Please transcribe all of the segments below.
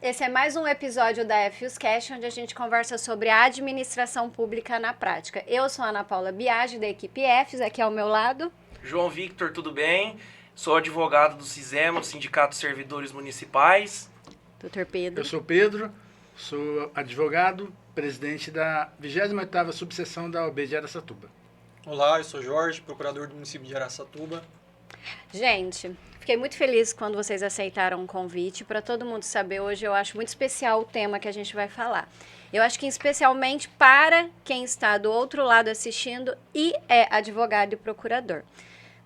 Esse é mais um episódio da FUSCast, onde a gente conversa sobre a administração pública na prática. Eu sou a Ana Paula Biagi, da equipe FUS, aqui ao meu lado. João Victor, tudo bem? Sou advogado do CISEMA, do Sindicato de Servidores Municipais. Doutor Pedro. Eu sou Pedro, sou advogado, presidente da 28ª subseção da OAB de Araçatuba. Olá, eu sou Jorge, procurador do município de Araçatuba. Gente, fiquei muito feliz quando vocês aceitaram o convite. Para todo mundo saber, hoje eu acho muito especial o tema que a gente vai falar. Eu acho que especialmente para quem está do outro lado assistindo e é advogado e procurador.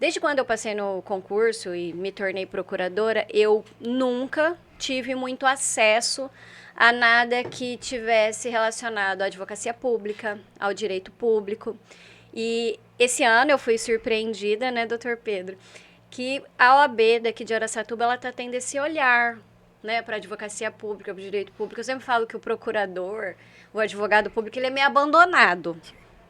Desde quando eu passei no concurso e me tornei procuradora, eu nunca tive muito acesso a nada que tivesse relacionado à advocacia pública, ao direito público. E esse ano eu fui surpreendida, né, doutor Pedro, que a OAB daqui de Araçatuba, ela está tendo esse olhar, né, para a advocacia pública, para o direito público. Eu sempre falo que o procurador, o advogado público, ele é meio abandonado.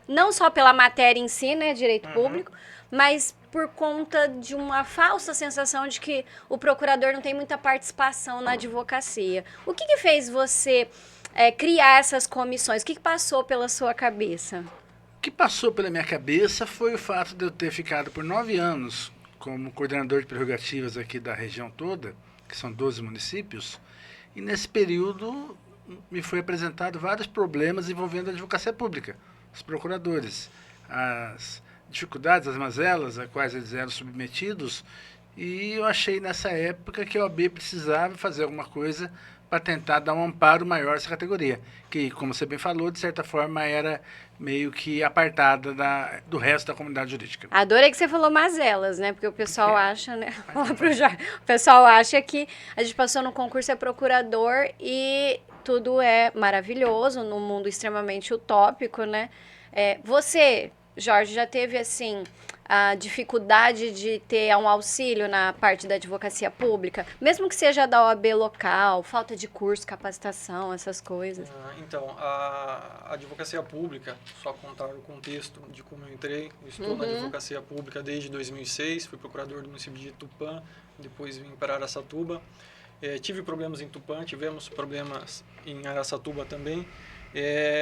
Não só pela matéria em si, né, direito público, mas por conta de uma falsa sensação de que o procurador não tem muita participação na advocacia. O que fez você criar essas comissões? O que passou pela sua cabeça? O que passou pela minha cabeça foi o fato de eu ter ficado por 9 anos como coordenador de prerrogativas aqui da região toda, que são 12 municípios, e nesse período me foi apresentado vários problemas envolvendo a advocacia pública, os procuradores, as dificuldades, as mazelas a quais eles eram submetidos, e eu achei nessa época que a OAB precisava fazer alguma coisa para tentar dar um amparo maior a essa categoria, que, como você bem falou, de certa forma era meio que apartada do resto da comunidade jurídica. Adorei que você falou mazelas, né? Porque o pessoal acha, né? Fala pro Jorge. O pessoal acha que a gente passou no concurso, é procurador e tudo é maravilhoso, num mundo extremamente utópico, né? Você, Jorge, já teve, assim, a dificuldade de ter um auxílio na parte da advocacia pública, mesmo que seja da OAB local, falta de curso, capacitação, essas coisas? Então, a advocacia pública, só contar o contexto de como eu entrei, eu estou na advocacia pública desde 2006, fui procurador do município de Tupã, depois vim para Araçatuba. Tive problemas em Tupã, tivemos problemas em Araçatuba também.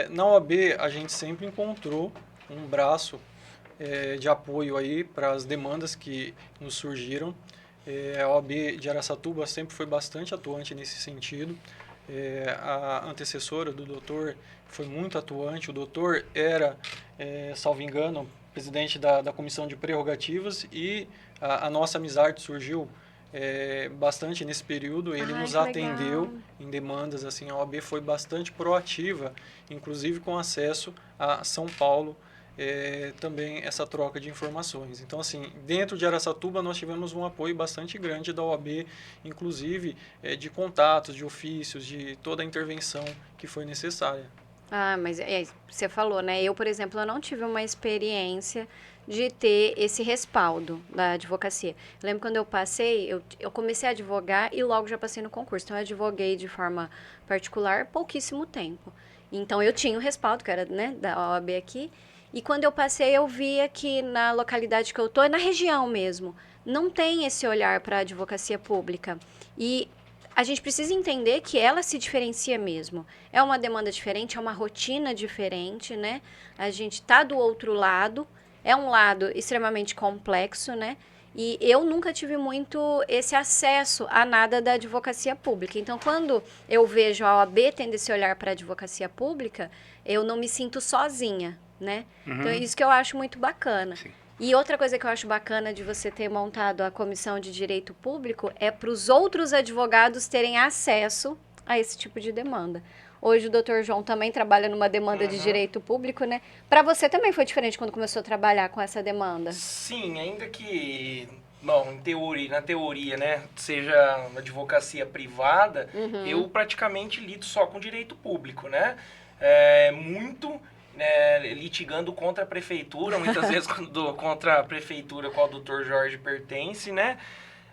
Na OAB, a gente sempre encontrou um braço de apoio aí para as demandas que nos surgiram. A OAB de Araçatuba sempre foi bastante atuante nesse sentido. A antecessora do doutor foi muito atuante. O doutor era, salvo engano, presidente da Comissão de Prerrogativas e a nossa amizade surgiu bastante nesse período. Ele nos atendeu em demandas. Assim, a OAB foi bastante proativa, inclusive com acesso a São Paulo, também essa troca de informações. Então, assim, dentro de Araçatuba nós tivemos um apoio bastante grande da OAB, inclusive de contatos, de ofícios, de toda a intervenção que foi necessária. Ah, mas você falou, né? Eu, por exemplo, eu não tive uma experiência de ter esse respaldo da advocacia. Eu lembro quando eu passei, eu comecei a advogar e logo já passei no concurso. Então, eu advoguei de forma particular pouquíssimo tempo. Então, eu tinha o respaldo, que era, né, da OAB aqui. E quando eu passei, eu via que na localidade que eu estou, na região mesmo, não tem esse olhar para a advocacia pública. E a gente precisa entender que ela se diferencia mesmo. É uma demanda diferente, é uma rotina diferente, né? A gente está do outro lado, é um lado extremamente complexo, né? E eu nunca tive muito esse acesso a nada da advocacia pública. Então, quando eu vejo a OAB tendo esse olhar para a advocacia pública, eu não me sinto sozinha, né? Então, é isso que eu acho muito bacana. Sim. E outra coisa que eu acho bacana de você ter montado a Comissão de Direito Público é para os outros advogados terem acesso a esse tipo de demanda. Hoje o doutor João também trabalha numa demanda de direito público, né? Para você também foi diferente quando começou a trabalhar com essa demanda? Sim, ainda que, bom, na teoria, né, seja advocacia privada, eu praticamente lido só com direito público, né? Litigando contra a prefeitura, muitas vezes contra a prefeitura qual o doutor Jorge pertence, né?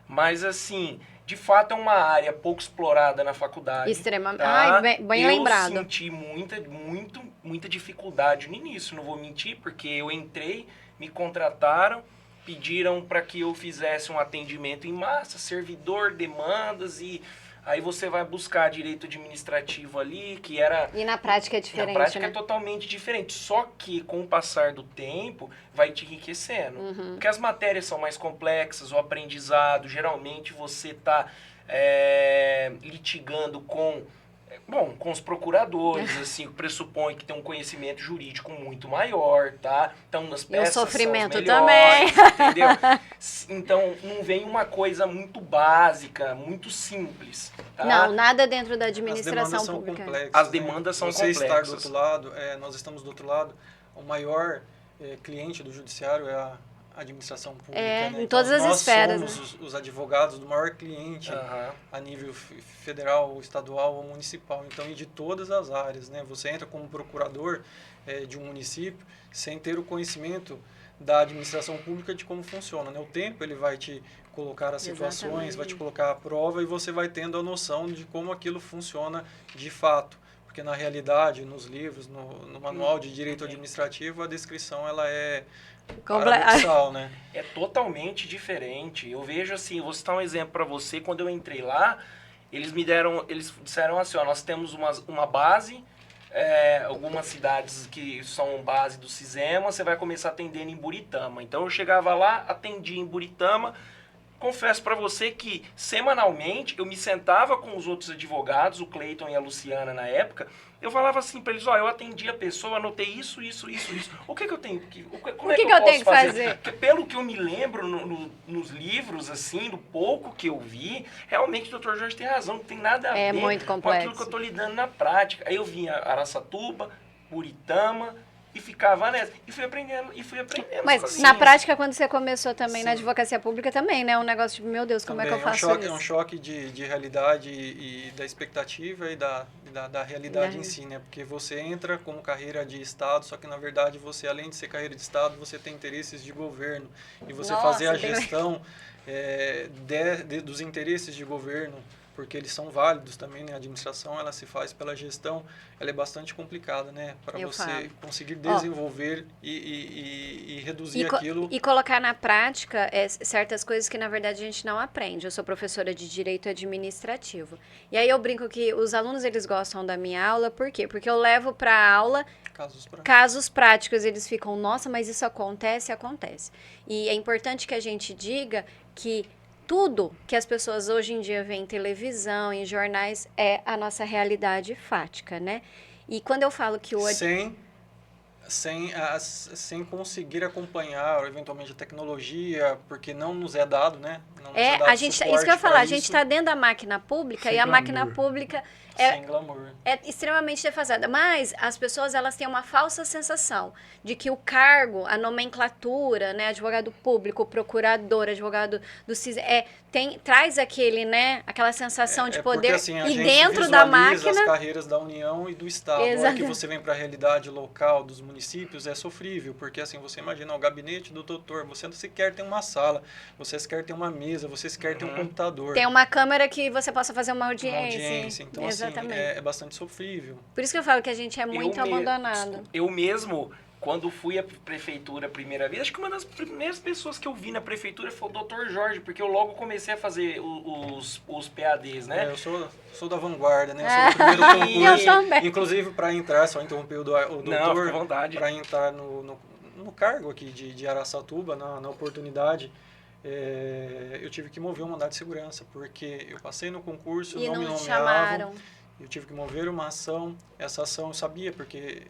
Mas, assim, de fato é uma área pouco explorada na faculdade. Extremamente. Tá? Ai, bem lembrado. Eu senti muita dificuldade no início, não vou mentir, porque eu entrei, me contrataram, pediram para que eu fizesse um atendimento em massa, servidor, demandas e Aí você vai buscar direito administrativo ali, que era... E na prática é diferente, Na prática né? é totalmente diferente. Só que com o passar do tempo, vai te enriquecendo. Porque as matérias são mais complexas, o aprendizado, geralmente você está litigando com os procuradores, assim, pressupõe que tem um conhecimento jurídico muito maior, tá? Então, as peças sofrimento são as melhores, também. entendeu? Então, não vem uma coisa muito básica, muito simples, tá? Não, nada dentro da As administração demandas são pública. complexas. As demandas são Você estar do complexas. outro lado, nós estamos do outro lado, o maior cliente do judiciário é a administração pública. Né? Em todas as esferas. Nós somos os advogados do maior cliente a nível federal, estadual ou municipal. Então, e de todas as áreas. Né? Você entra como procurador de um município sem ter o conhecimento da administração pública de como funciona. Né? O tempo ele vai te colocar as situações, Exatamente. vai te colocar à prova e você vai tendo a noção de como aquilo funciona de fato. Porque na realidade, nos livros, no manual de direito administrativo, a descrição ela é paradoxal, né? É totalmente diferente. Eu vejo assim, vou citar um exemplo para você. Quando eu entrei lá, eles disseram assim, ó, nós temos uma base, algumas cidades que são base do Cisema, você vai começar atendendo em Buritama. Então eu chegava lá, atendia em Buritama. Confesso para você que semanalmente eu me sentava com os outros advogados, o Cleiton e a Luciana na época, eu falava assim para eles, eu atendi a pessoa, anotei isso. O que eu tenho que... Como é que eu posso fazer? Porque pelo que eu me lembro nos livros, assim, do pouco que eu vi, realmente o Dr. Jorge tem razão, não tem nada a ver muito com complexo. aquilo que eu estou lidando na prática. Aí eu vinha Araçatuba, Buritama, e ficava nessa. E fui aprendendo. Mas sozinho. na prática, quando você começou também na Sim. advocacia pública, também, né? Um negócio de, meu Deus, como é que eu faço É isso? um choque de realidade e da expectativa e da realidade em si, né? Porque você entra como carreira de Estado, só que na verdade você, além de ser carreira de Estado, você tem interesses de governo. E você fazer a gestão dos interesses de governo, porque eles são válidos também, né? A administração, ela se faz pela gestão, ela é bastante complicada, né? Para você conseguir desenvolver e reduzir aquilo. E colocar na prática certas coisas que, na verdade, a gente não aprende. Eu sou professora de Direito Administrativo. E aí eu brinco que os alunos, eles gostam da minha aula, por quê? Porque eu levo para a aula casos práticos. Eles ficam, nossa, mas isso acontece? Acontece. E é importante que a gente diga que tudo que as pessoas hoje em dia veem em televisão, em jornais, é a nossa realidade fática, né? E quando eu falo que o... Sem conseguir acompanhar, ou eventualmente, a tecnologia, porque não nos é dado, né? Não nos a gente, isso que eu ia falar, a gente está dentro da máquina pública e a máquina pública sem glamour. É extremamente defasada. Mas as pessoas, elas têm uma falsa sensação de que o cargo, a nomenclatura, né, advogado público, procurador, advogado do CIS, traz aquele, né, aquela sensação de poder. Porque, assim, e dentro da máquina as carreiras da União e do Estado. A hora que você vem para a realidade local dos municípios, é sofrível, porque assim, você imagina o gabinete do doutor, você sequer tem uma sala, você sequer tem uma mesa, você sequer tem um computador. Tem uma câmera que você possa fazer uma audiência. Então, assim, é bastante sofrível. Por isso que eu falo que a gente é muito abandonado. Eu mesmo, quando fui à prefeitura a primeira vez, acho que uma das primeiras pessoas que eu vi na prefeitura foi o Dr. Jorge, porque eu logo comecei a fazer os PADs, né? Eu sou da vanguarda, né? Eu sou do primeiro concurso. Eu também. Inclusive, para entrar, só interromper o doutor, para entrar no cargo aqui de Araçatuba, na oportunidade, eu tive que mover um mandado de segurança, porque eu passei no concurso, não me nomeavam. Chamaram. Eu tive que mover uma ação, essa ação eu sabia, porque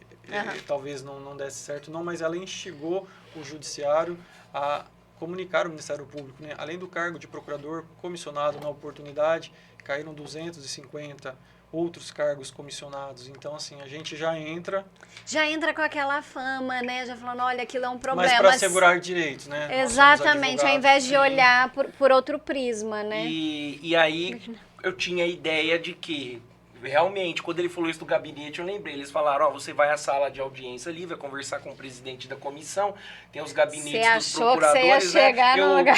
talvez não desse certo não, mas ela instigou o judiciário a comunicar ao Ministério Público, né? Além do cargo de procurador comissionado na oportunidade, caíram 250 outros cargos comissionados. Então, assim, a gente já entra com aquela fama, né? Já falando, olha, aquilo é um problema. Mas para assegurar direitos, né? Exatamente, ao invés de olhar por outro prisma, né? E aí eu tinha a ideia de que realmente, quando ele falou isso do gabinete, eu lembrei. Eles falaram, você vai à sala de audiência ali, vai conversar com o presidente da comissão, tem os gabinetes dos procuradores, que você ia chegar no lugar.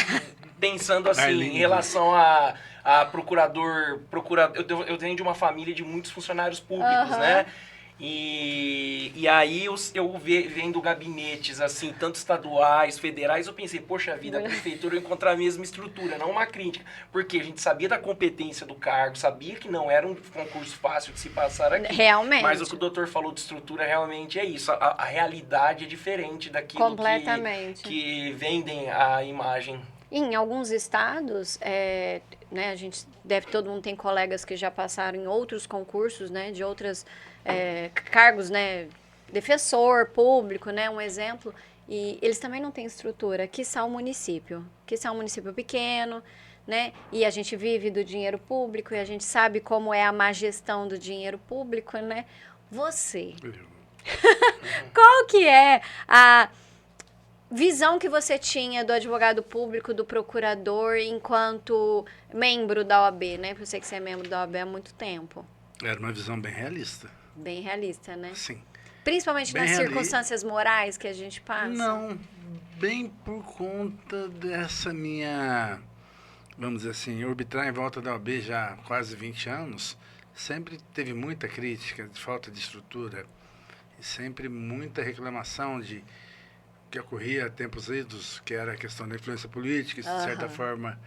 Pensando assim, em relação a procurador, eu venho de uma família de muitos funcionários públicos, né? E aí vendo gabinetes, assim, tanto estaduais, federais, eu pensei, poxa vida, a prefeitura vai encontrar a mesma estrutura, não uma crítica. Porque a gente sabia da competência do cargo, sabia que não era um concurso fácil de se passar aqui. Realmente. Mas o que o doutor falou de estrutura realmente é isso. A realidade é diferente daquilo Completamente. que vendem a imagem. Em alguns estados, né, todo mundo tem colegas que já passaram em outros concursos, né, de outros cargos, né, defensor público, né, um exemplo, e eles também não têm estrutura, quiçá um município pequeno, né, e a gente vive do dinheiro público e a gente sabe como é a má gestão do dinheiro público, né, qual que é a visão que você tinha do advogado público, do procurador, enquanto membro da OAB, né? Porque eu sei que você é membro da OAB há muito tempo. Era uma visão bem realista. Bem realista, né? Sim. Principalmente nas circunstâncias morais que a gente passa. Não, bem por conta dessa minha, vamos dizer assim, orbitar em volta da OAB já há quase 20 anos, sempre teve muita crítica de falta de estrutura e sempre muita reclamação de que ocorria a tempos idos, que era a questão da influência política, isso de certa forma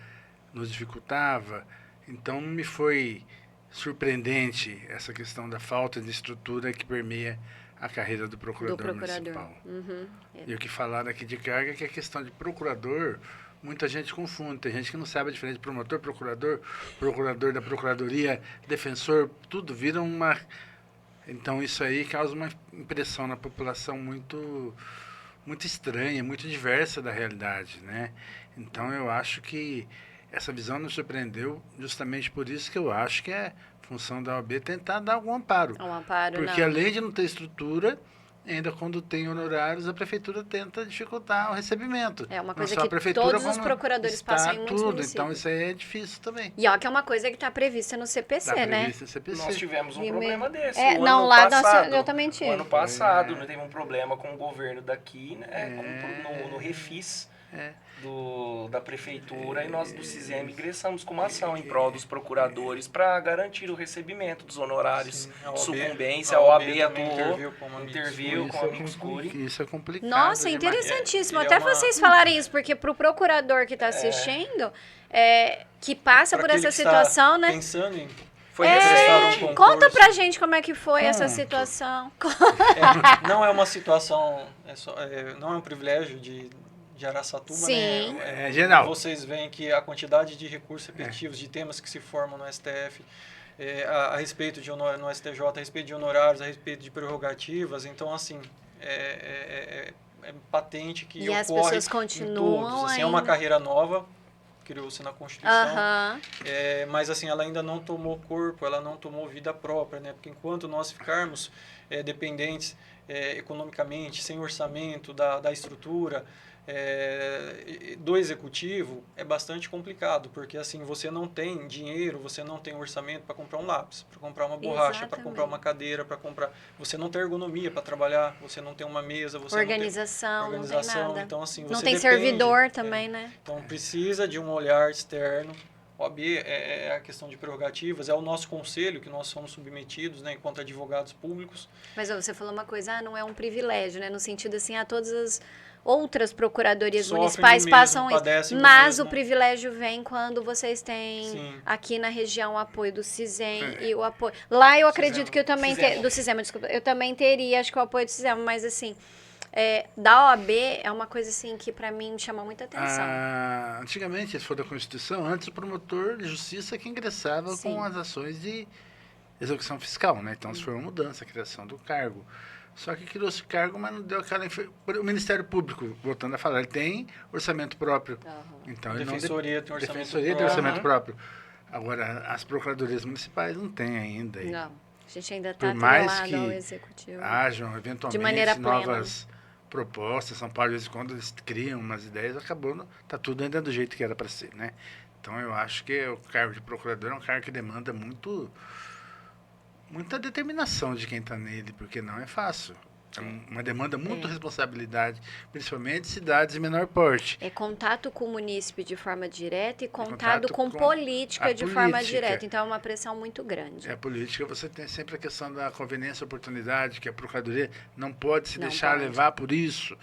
nos dificultava. Então me foi surpreendente essa questão da falta de estrutura que permeia a carreira do procurador municipal. E o que falaram aqui de carga é que a questão de procurador, muita gente confunde. Tem gente que não sabe a diferença de promotor, procurador, procurador da procuradoria, defensor, tudo vira uma... Então isso aí causa uma impressão na população muito estranha, muito diversa da realidade, né? Então eu acho que essa visão nos surpreendeu justamente por isso que eu acho que é função da OAB tentar dar algum amparo. Um amparo, porque além de não ter estrutura, ainda quando tem honorários, a prefeitura tenta dificultar o recebimento. É uma coisa que todos os procuradores passam em muitos municípios. Então isso aí é difícil também. E ó, que é uma coisa que está prevista no CPC, né? Prevista no CPC. Nós tivemos um problema desse. Não, lá eu também tive. O ano passado, teve um problema com o governo daqui, né? No Refis da prefeitura, e nós do CISEM ingressamos com uma ação em prol dos procuradores para garantir o recebimento dos honorários de sucumbência. A OAB interviu com a amicus curiae. Isso é complicado. Nossa, interessantíssimo. Até vocês falarem isso, porque para o procurador que está assistindo, que passa por essa situação, né? Pensando em conta pra gente como é que foi essa situação. Não é uma situação, não é um privilégio de Araçatuba, sim, né? Geral. Vocês veem que a quantidade de recursos repetitivos, de temas que se formam no STF, a respeito de no STJ, a respeito de honorários, a respeito de prerrogativas, então, assim, é patente que ocorre as pessoas continuam em todos. Assim, é uma carreira nova, criou-se na Constituição, mas assim, ela ainda não tomou corpo, ela não tomou vida própria, né? Porque enquanto nós ficarmos dependentes economicamente, sem orçamento da estrutura, do executivo, é bastante complicado, porque assim, você não tem dinheiro, você não tem orçamento para comprar um lápis, para comprar uma borracha, para comprar uma cadeira, você não tem ergonomia para trabalhar, você não tem uma mesa, você organização, não tem nada. Então, assim, você não tem servidor também, né? Então precisa de um olhar externo. OAB é a questão de prerrogativas, é o nosso conselho que nós somos submetidos, né, enquanto advogados públicos. Mas você falou uma coisa, não é um privilégio, né, no sentido assim, todas as outras procuradorias municipais passam isso, mas o privilégio vem quando vocês têm aqui na região o apoio do CISEM e o apoio... Lá eu acredito que eu também... Do CISEM, desculpa. Eu também teria, acho que o apoio do CISEM, mas assim... da OAB é uma coisa assim que para mim me chama muita atenção. Antigamente, se for da Constituição, antes o promotor de justiça que ingressava com as ações de execução fiscal, né? Então, isso foi uma mudança, a criação do cargo. Só que criou-se cargo, mas não deu aquela... O Ministério Público, voltando a falar, ele tem orçamento próprio. Então, a Defensoria tem orçamento próprio. Agora, as procuradorias municipais não têm ainda. Não, a gente ainda está atrelado ao executivo. Hajam, eventualmente, novas propostas. São Paulo, de vez em quando, eles criam umas ideias, está tudo ainda do jeito que era para ser, né? Então, eu acho que o cargo de procurador é um cargo que demanda muita determinação de quem está nele, porque não é fácil. É uma demanda muito responsabilidade, principalmente cidades de menor porte. É contato com o munícipe de forma direta e contato Contato com com política a de forma política. direta. Então é uma pressão muito grande. A política, você tem sempre a questão da conveniência e oportunidade, que a Procuradoria não pode se Não deixar pode. levar por isso.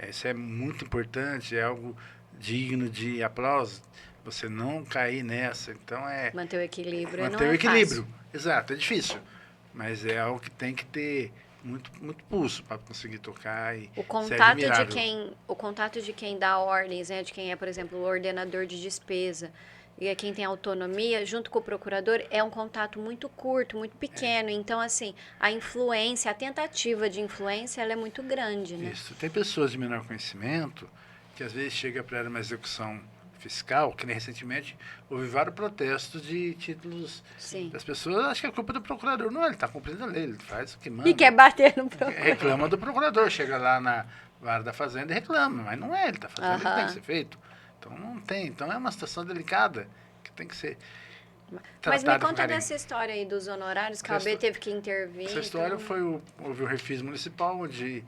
Isso é muito importante, é algo digno de aplauso. Você não cair nessa. Então, Manter o equilíbrio manter não o é equilíbrio. fácil. Exato, é difícil. Mas é algo que tem que ter muito, muito pulso para conseguir tocar e O ser contato admirável. o contato de quem dá ordens, né, de quem é, por exemplo, o ordenador de despesa e é quem tem autonomia, junto com o procurador, é um contato muito curto, muito pequeno. Então, assim, a influência, a tentativa de influência, ela é muito grande, né? Isso. Tem pessoas de menor conhecimento que às vezes chega para uma execução fiscal, que nem recentemente houve vários protestos de títulos Sim. das pessoas. Acho que é culpa do procurador. Não, ele está cumprindo a lei, ele faz o que manda. E quer bater no procurador. Reclama do procurador, chega lá na vara da fazenda e reclama, mas não é, ele está fazendo o que tem que ser feito. Então não tem, então é uma situação delicada que tem que ser Mas me tratada com conta carinho. dessa história aí dos honorários, que a Essa OAB teve que intervir. Essa história então- houve o refis municipal, onde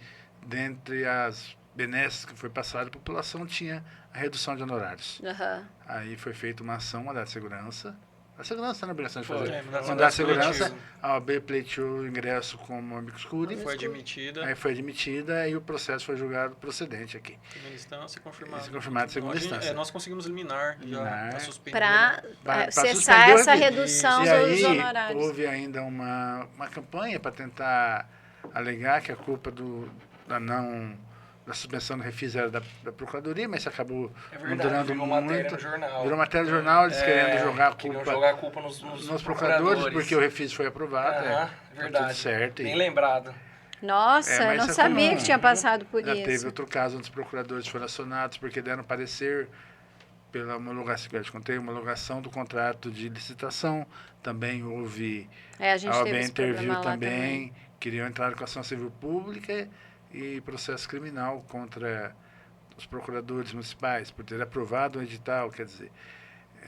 dentre as benesses que foi passada, a população tinha a redução de honorários. Aham. Aí foi feita uma ação, mandado de segurança. A segurança na obrigação de Foi, fazer. mandado de Mandado de segurança segurança, a OAB pleiteou o ingresso como amicus curiae. Foi admitida. Aí foi admitida e o processo foi julgado procedente aqui. Primeira instância, confirmado. Isso, confirmado em segunda Nós, instância. nós conseguimos liminar já Liminar. a suspender. Para Pra cessar suspender o essa refis. redução E dos aí honorários. houve ainda uma campanha para tentar alegar que a culpa da suspensão do refis era da Procuradoria, mas isso acabou É não verdade, durando virou matéria muito. no jornal. Virou matéria no jornal, eles querendo jogar a queriam culpa jogar a culpa nos nos procuradores, porque o refis foi aprovado. Aham, Tá verdade. tudo certo. Bem lembrado. Nossa, eu mas não isso é sabia comum. que tinha passado por Já isso. teve outro caso onde os procuradores foram acionados porque deram parecer pela homologação, que eu te contei, homologação do contrato de licitação. Também houve, É, a gente a OAB teve esse interviu problema lá também, queriam entrar com ação civil pública e processo criminal contra os procuradores municipais por ter aprovado o edital, quer dizer,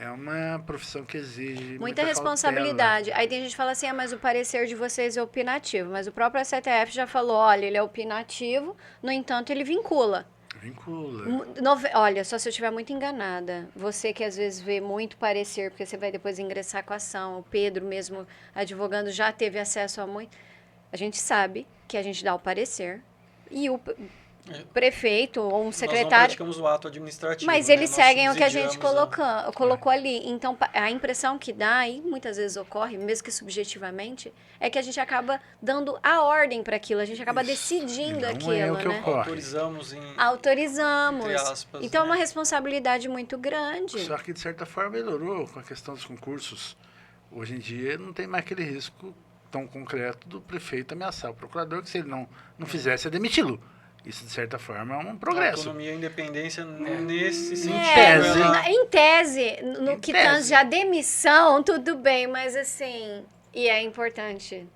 é uma profissão que exige Muita cautela. responsabilidade. Aí tem gente que fala assim, mas o parecer de vocês é opinativo. Mas o próprio STF já falou, olha, ele é opinativo, no entanto, ele vincula. Vincula. Olha, só se eu estiver muito enganada. Você que às vezes vê muito parecer, porque você vai depois ingressar com a ação. O Pedro mesmo, advogando, já teve acesso a muito. A gente sabe que a gente dá o parecer e o prefeito ou um Nós não secretário... praticamos o ato administrativo. Mas né? eles Nós seguem o que a gente subsidiamos colocou ali. Então, a impressão que dá, e muitas vezes ocorre, mesmo que subjetivamente, é que a gente acaba dando a ordem para aquilo, a gente acaba Isso. decidindo Não aquilo, é o que né? ocorre. Autorizamos em... Autorizamos. Entre aspas, Então, é né? uma responsabilidade muito grande. Só que, de certa forma, melhorou com a questão dos concursos. Hoje em dia, não tem mais aquele risco tão concreto do prefeito ameaçar o procurador, que se ele não fizesse, é demiti-lo. Isso, de certa forma, é um progresso. Autonomia e independência nesse sentido. tese. Em tese, no Em que tese. tange a demissão, tudo bem, mas assim, e é importante,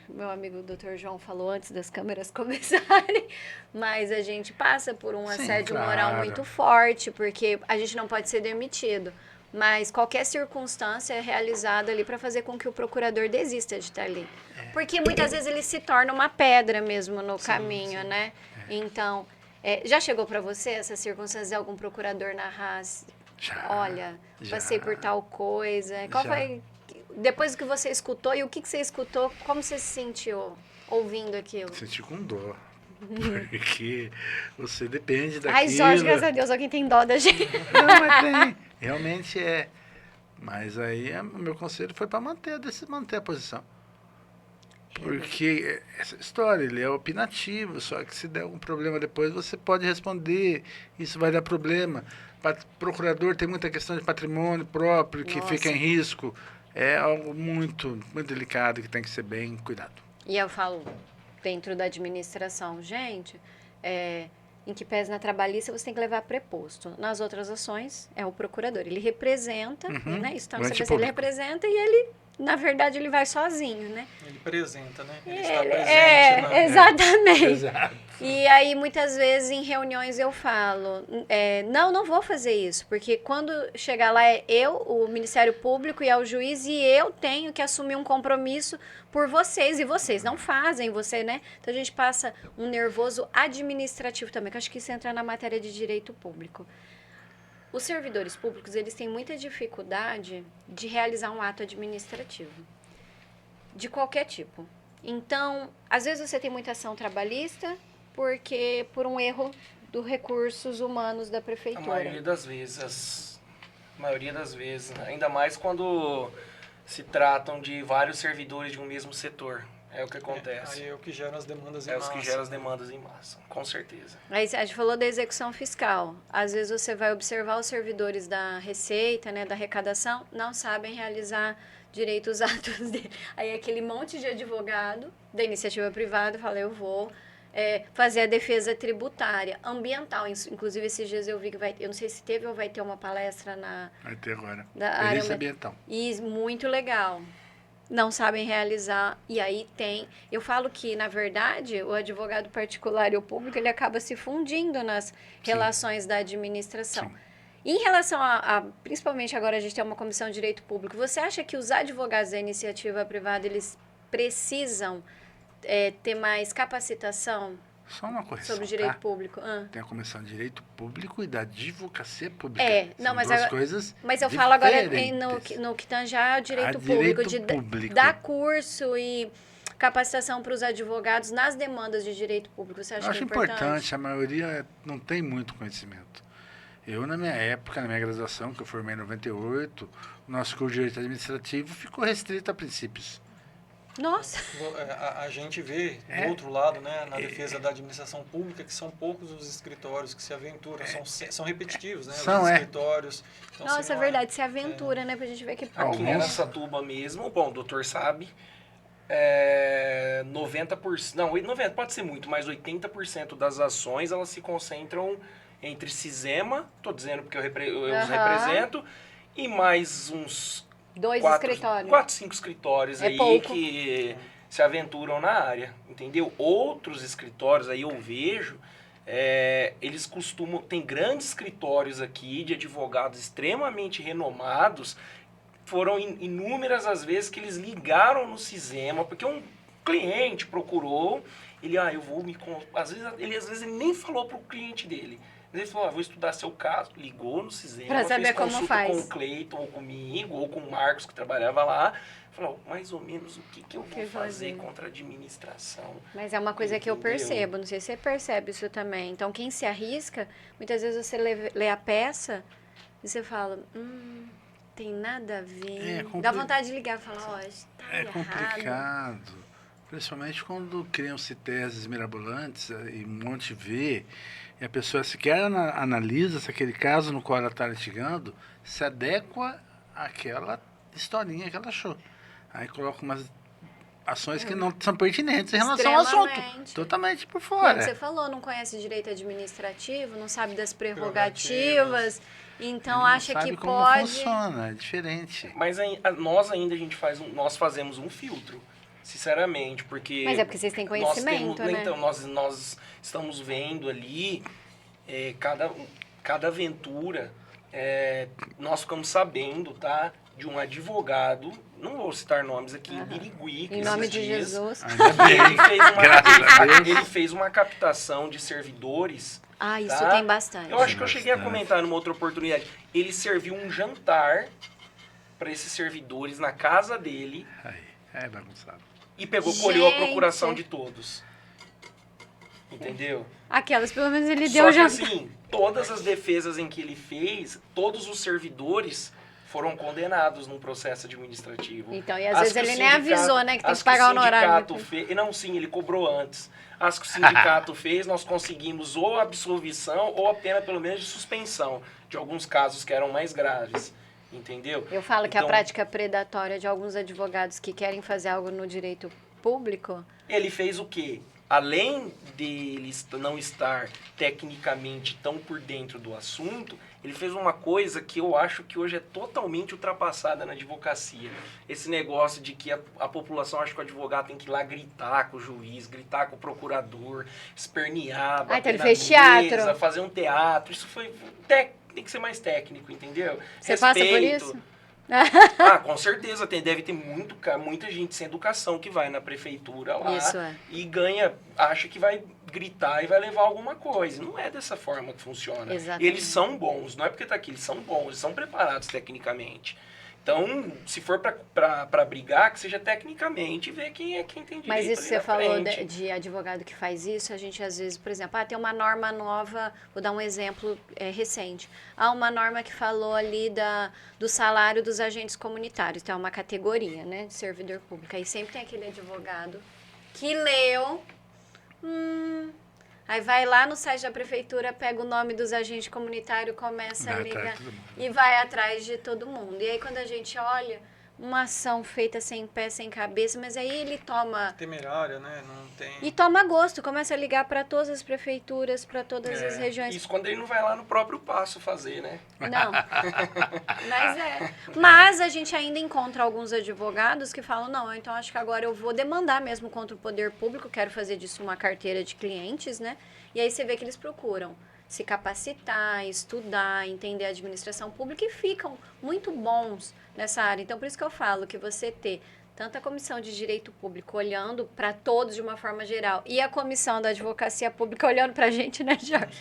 meu amigo Dr. João falou antes das câmeras começarem, mas a gente passa por um Sim, assédio claro. moral muito forte, porque a gente não pode ser demitido. Mas qualquer circunstância é realizada ali para fazer com que o procurador desista de estar ali. Porque muitas vezes ele se torna uma pedra mesmo no caminho, né? Então, já chegou para você essa circunstância de algum procurador narrar, Já, olha, já. passei por tal coisa? Qual Já. foi, depois que você escutou, e o que você escutou, como você se sentiu ouvindo aquilo? Senti com dó. Porque você depende daquilo. Ai, Jorge, graças a Deus, alguém tem dó da gente. Não, mas tem. Realmente é. Mas aí o meu conselho foi para manter a posição. Porque essa história, ele é opinativo, só que se der algum problema depois, você pode responder, isso vai dar problema. Procurador tem muita questão de patrimônio próprio que Nossa. fica em risco. É algo muito, muito delicado que tem que ser bem cuidado. E eu falo, dentro da administração, gente, em que pese na trabalhista, você tem que levar preposto. Nas outras ações, é o procurador. Ele representa, né? Isso tá no O CPC, ele antipúblico. representa e ele, na verdade, ele vai sozinho, né? Ele apresenta, né? Ele Ele- está presente. exatamente. Exato. E aí, muitas vezes, em reuniões eu falo, não vou fazer isso, porque quando chegar lá é eu, o Ministério Público e é o juiz, e eu tenho que assumir um compromisso por vocês, e vocês não fazem, você, né? Então, a gente passa um nervoso administrativo também, que eu acho que isso entra na matéria de direito público. Os servidores públicos, eles têm muita dificuldade de realizar um ato administrativo, de qualquer tipo. Então, às vezes você tem muita ação trabalhista, porque por um erro dos recursos humanos da prefeitura. A maioria das vezes, ainda mais quando se tratam de vários servidores de um mesmo setor. É o que acontece. Aí é o que gera as demandas em massa. É os que geram as demandas em massa, com certeza. Aí a gente falou da execução fiscal. Às vezes você vai observar os servidores da Receita, né, da arrecadação, não sabem realizar direito os atos dele. Aí aquele monte de advogado da iniciativa privada fala, eu vou fazer a defesa tributária, ambiental. Inclusive, esses dias eu vi que eu não sei se teve ou vai ter uma palestra Vai ter agora. Da área ambiental. E muito legal. Não sabem realizar, e aí eu falo que, na verdade, o advogado particular e o público, ele acaba se fundindo nas relações da administração. Sim. Em relação principalmente agora a gente tem uma comissão de direito público, você acha que os advogados da iniciativa privada, eles precisam ter mais capacitação Só uma correção, sobre o direito público? Tem a comissão de direito público e da advocacia pública. São mas duas coisas mas eu falo agora diferentes. no que tange ao direito direito público, público. dar curso e capacitação para os advogados nas demandas de direito público. Você acha Eu acho que é importante, a maioria não tem muito conhecimento. Eu, na minha época, na minha graduação, que eu formei em 98, o nosso curso de direito administrativo ficou restrito a princípios. Nossa! A gente vê, do outro lado, né, na defesa da administração pública, que são poucos os escritórios que se aventuram, são repetitivos, né, os escritórios. Então, nossa, é verdade, se aventura, né, pra gente ver que pouco. Aqui em Araçatuba mesmo, bom, o doutor sabe, 90%, não, 90% pode ser muito, mas 80% das ações, elas se concentram entre Cisema, tô dizendo porque eu os represento, e mais uns... 4, 5 escritórios aí pouco. que se aventuram na área, entendeu? Outros escritórios aí eu vejo, eles costumam, tem grandes escritórios aqui de advogados extremamente renomados, foram inúmeras as vezes que eles ligaram no Cisema, porque um cliente procurou, às vezes ele nem falou pro cliente dele. Ele falou, vou estudar seu caso. Ligou no Cisema, pra saber fez como consulta faz. com o Cleiton, ou comigo, ou com o Marcos, que trabalhava lá. Falou, mais ou menos, o que eu vou fazer contra a administração? Mas é uma coisa que eu percebo, não sei se você percebe isso também. Então, quem se arrisca, muitas vezes você lê a peça e você fala, tem nada a ver. Dá vontade de ligar e falar, tá errado. Complicado. Principalmente quando criam-se teses mirabolantes e um monte vê, e a pessoa sequer analisa se aquele caso no qual ela está litigando se adequa àquela historinha que ela achou. Aí coloca umas ações que não são pertinentes em relação ao assunto. Totalmente por fora. Como você falou, não conhece direito administrativo, não sabe das prerrogativas, então acha que como pode... funciona, é diferente. Mas nós fazemos um filtro. Sinceramente, porque... Mas é porque vocês têm conhecimento, né? Então, nós estamos vendo ali cada aventura, nós ficamos sabendo, tá? De um advogado, não vou citar nomes aqui, Birigui. Em nome de Jesus. Ele fez uma captação de servidores. Isso tá? tem bastante. Eu acho que eu cheguei a comentar numa outra oportunidade. Ele serviu um jantar para esses servidores na casa dele. É bagunçado. E colheu a procuração de todos. Entendeu? Aquelas, pelo menos ele deu já. Só que assim, todas as defesas em que ele fez, todos os servidores foram condenados num processo administrativo. Então, e às vezes ele nem avisou, né, que tem que pagar o honorário. Não, sim, ele cobrou antes. As que o sindicato fez, nós conseguimos ou absolvição ou a pena, pelo menos, de suspensão, de alguns casos que eram mais graves. Entendeu? Eu falo que a prática predatória de alguns advogados que querem fazer algo no direito público... Ele fez o quê? além dele não estar tecnicamente tão por dentro do assunto, ele fez uma coisa que eu acho que hoje é totalmente ultrapassada na advocacia. Esse negócio de que a população acha que o advogado tem que ir lá gritar com o juiz, gritar com o procurador, espernear, bater ele na fez mesa, teatro. fazer um teatro. Isso foi... tem que ser mais técnico, entendeu? Você passa por isso? Ah, com certeza. Deve ter muita gente sem educação que vai na prefeitura lá Isso é. e acha que vai gritar e vai levar alguma coisa. Não é dessa forma que funciona. Exatamente. Eles são bons, não é porque tá aqui, eles são bons, eles são preparados tecnicamente. Então, se for pra brigar, que seja tecnicamente e ver quem tem direito. Mas isso ali você na falou frente. de advogado que faz isso, a gente às vezes, por exemplo, tem uma norma nova, vou dar um exemplo recente. Há uma norma que falou ali do salário dos agentes comunitários, então é uma categoria, né, de servidor público. Aí sempre tem aquele advogado que leu, aí vai lá no site da prefeitura, pega o nome dos agentes comunitários, começa a Vai ligar atrás de todo mundo. e vai atrás de todo mundo. E aí quando a gente olha, uma ação feita sem pé, sem cabeça, mas aí ele toma... Temerária, né? Não tem... E toma gosto, começa a ligar para todas as prefeituras, para todas as regiões. Isso quando ele não vai lá no próprio passo fazer, né? Não, mas é. Mas a gente ainda encontra alguns advogados que falam, não, então acho que agora eu vou demandar mesmo contra o poder público, quero fazer disso uma carteira de clientes, né? E aí você vê que eles procuram se capacitar, estudar, entender a administração pública e ficam muito bons nessa área. Então, por isso que eu falo que você ter tanto a Comissão de Direito Público olhando para todos de uma forma geral e a Comissão da Advocacia Pública olhando para a gente, né, Jorge?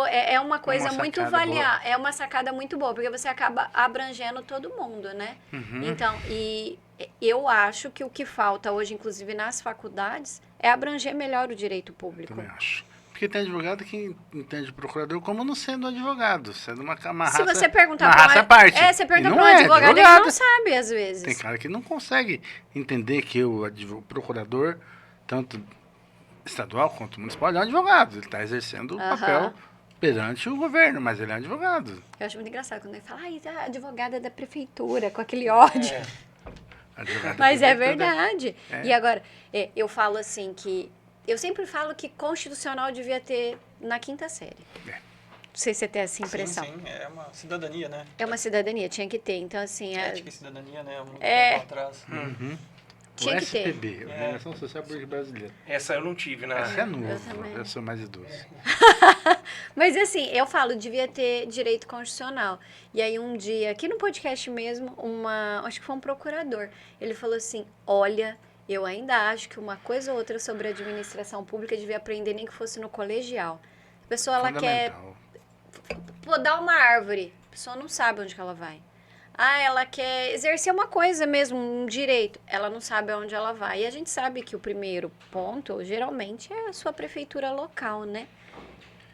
É uma coisa muito valiosa, é uma sacada muito boa, porque você acaba abrangendo todo mundo, né? Uhum. Então, e eu acho que o que falta hoje, inclusive nas faculdades, é abranger melhor o direito público. Também acho. Porque tem advogado que entende o procurador como não sendo advogado, sendo uma raça. Se você perguntar uma raça à parte. você pergunta E para um advogado, ele não sabe, às vezes. Tem cara que não consegue entender que o procurador, tanto estadual quanto municipal, ele é um advogado. Ele está exercendo o papel perante o governo, mas ele é um advogado. Eu acho muito engraçado quando ele fala, a advogada da prefeitura, com aquele ódio. Mas é verdade. E agora, eu falo assim que... Eu sempre falo que constitucional devia ter na 5ª série. Não sei se você tem essa impressão. Sim, é uma cidadania, né? É uma cidadania, tinha que ter. Então, assim... Ética e cidadania, né? Muito tempo atrás. Uhum. Tinha o que ter. SPB, Organização Social Pública Brasileira. Essa eu não tive, né? Essa é novo, também. eu sou mais idoso. Mas assim, eu falo, devia ter direito constitucional. E aí um dia, aqui no podcast mesmo, acho que foi um procurador, ele falou assim, olha... Eu ainda acho que uma coisa ou outra sobre administração pública devia aprender nem que fosse no colegial. A pessoa, ela quer podar uma árvore. A pessoa não sabe onde que ela vai. Ela quer exercer uma coisa mesmo, um direito. Ela não sabe aonde ela vai. E a gente sabe que o primeiro ponto, geralmente, é a sua prefeitura local, né?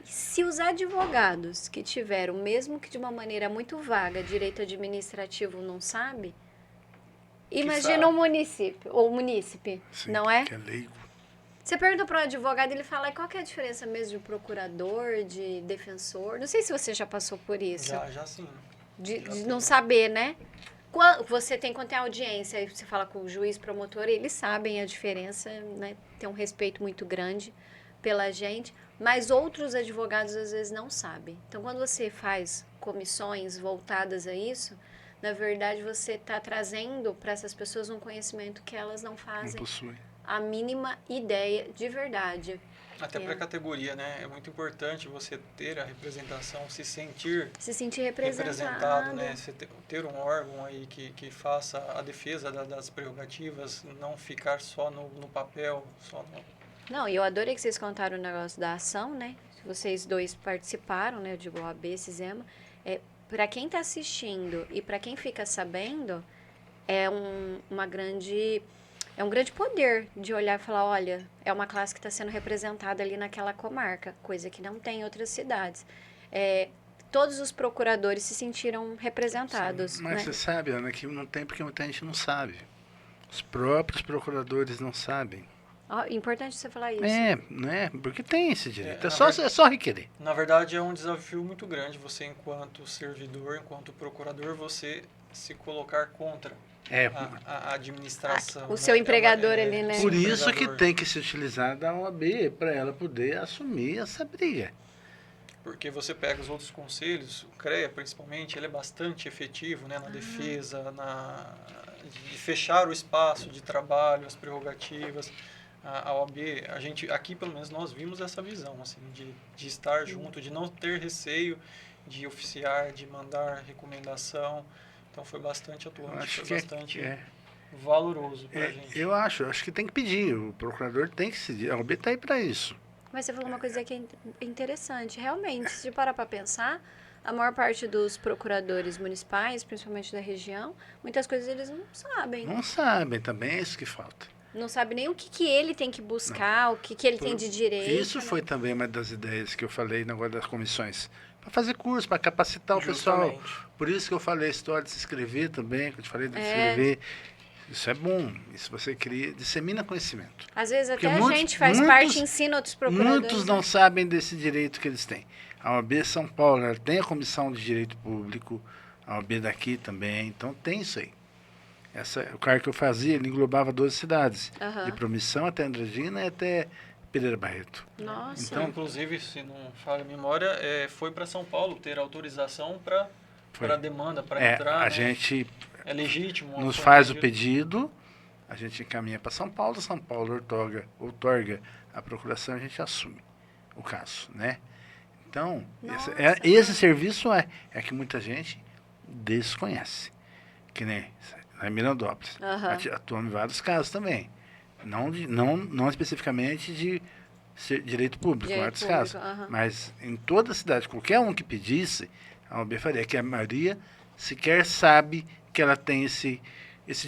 Se os advogados que tiveram, mesmo que de uma maneira muito vaga, direito administrativo não sabe... Imagina um município, ou munícipe, Sim, não é? que é leigo. Você pergunta para um advogado, ele fala, qual que é a diferença mesmo de procurador, de defensor? Não sei se você já passou por isso. Já sim. De não saber, né? Quando tem audiência, aí você fala com o juiz, promotor, eles sabem a diferença, né? Tem um respeito muito grande pela gente, mas outros advogados às vezes não sabem. Então, quando você faz comissões voltadas a isso... Na verdade, você está trazendo para essas pessoas um conhecimento que elas não fazem Não possui a mínima ideia de verdade. Até para a categoria, né? É muito importante você ter a representação, se sentir representado, né? Você ter um órgão aí que faça a defesa das prerrogativas, não ficar só no papel, só no... Não, e eu adorei que vocês contaram o negócio da ação, né? Vocês dois participaram, né? Eu digo OAB, Cisema. Para quem está assistindo e para quem fica sabendo, é um grande poder de olhar e falar, olha, é uma classe que está sendo representada ali naquela comarca, coisa que não tem em outras cidades. Todos os procuradores se sentiram representados. Sim, mas né? você sabe, Ana, que não tem porque muita gente não sabe. Os próprios procuradores não sabem. Importante você falar isso. Né? Porque tem esse direito. É só requerer. Na verdade, é um desafio muito grande você, enquanto servidor, enquanto procurador, você se colocar contra a administração. O seu empregador ali, né? Por seu isso que empregador. tem que se utilizar da OAB para ela poder assumir essa briga. Porque você pega os outros conselhos, o CREA principalmente, ele é bastante efetivo, né, na defesa, de fechar o espaço de trabalho, as prerrogativas. A OAB, a gente, aqui pelo menos nós vimos essa visão, assim, de estar junto, de não ter receio de oficiar, de mandar recomendação. Então foi bastante Eu atuante, acho foi que bastante valoroso para a gente. eu acho que tem que pedir, o procurador tem que decidir, a OAB está aí para isso. Mas você falou uma coisa que é interessante. Realmente, se parar para pensar, a maior parte dos procuradores municipais, principalmente da região, muitas coisas eles não sabem. Não sabem, também é isso que falta. Não sabe nem o que ele tem que buscar, o que ele tem de direito. Isso né? foi também uma das ideias que eu falei no negócio das comissões. Para fazer curso, para capacitar o pessoal. Justamente. Por isso que eu falei a história de se inscrever também, que eu te falei de se É. inscrever. Isso é bom. Isso você cria, dissemina conhecimento. Às vezes Porque até a muitos- gente faz muitos- parte e ensina outros procuradores. Muitos não sabem desse direito que eles têm. A OAB São Paulo ela tem a Comissão de Direito Público, a OAB daqui também, então tem isso aí. O cargo que eu fazia, ele englobava 12 cidades. Aham. De Promissão até Andradina e até Pereira Barreto. Nossa. Então, Inclusive, se não falha a memória, foi para São Paulo ter autorização para Foi. a demanda, para É, entrar. a né? gente É legítimo. nos foi faz o pedido. pedido, a gente encaminha para São Paulo outorga a procuração, a gente assume o caso, né? Então, Nossa, esse serviço é que muita gente desconhece. Que nem lá em Mirandópolis. Aham. Atuamos em vários casos também. Não especificamente de direito público, em Direito vários público, casos. aham. Mas em toda a cidade, qualquer um que pedisse, a OAB faria, que a maioria sequer sabe que ela tem esse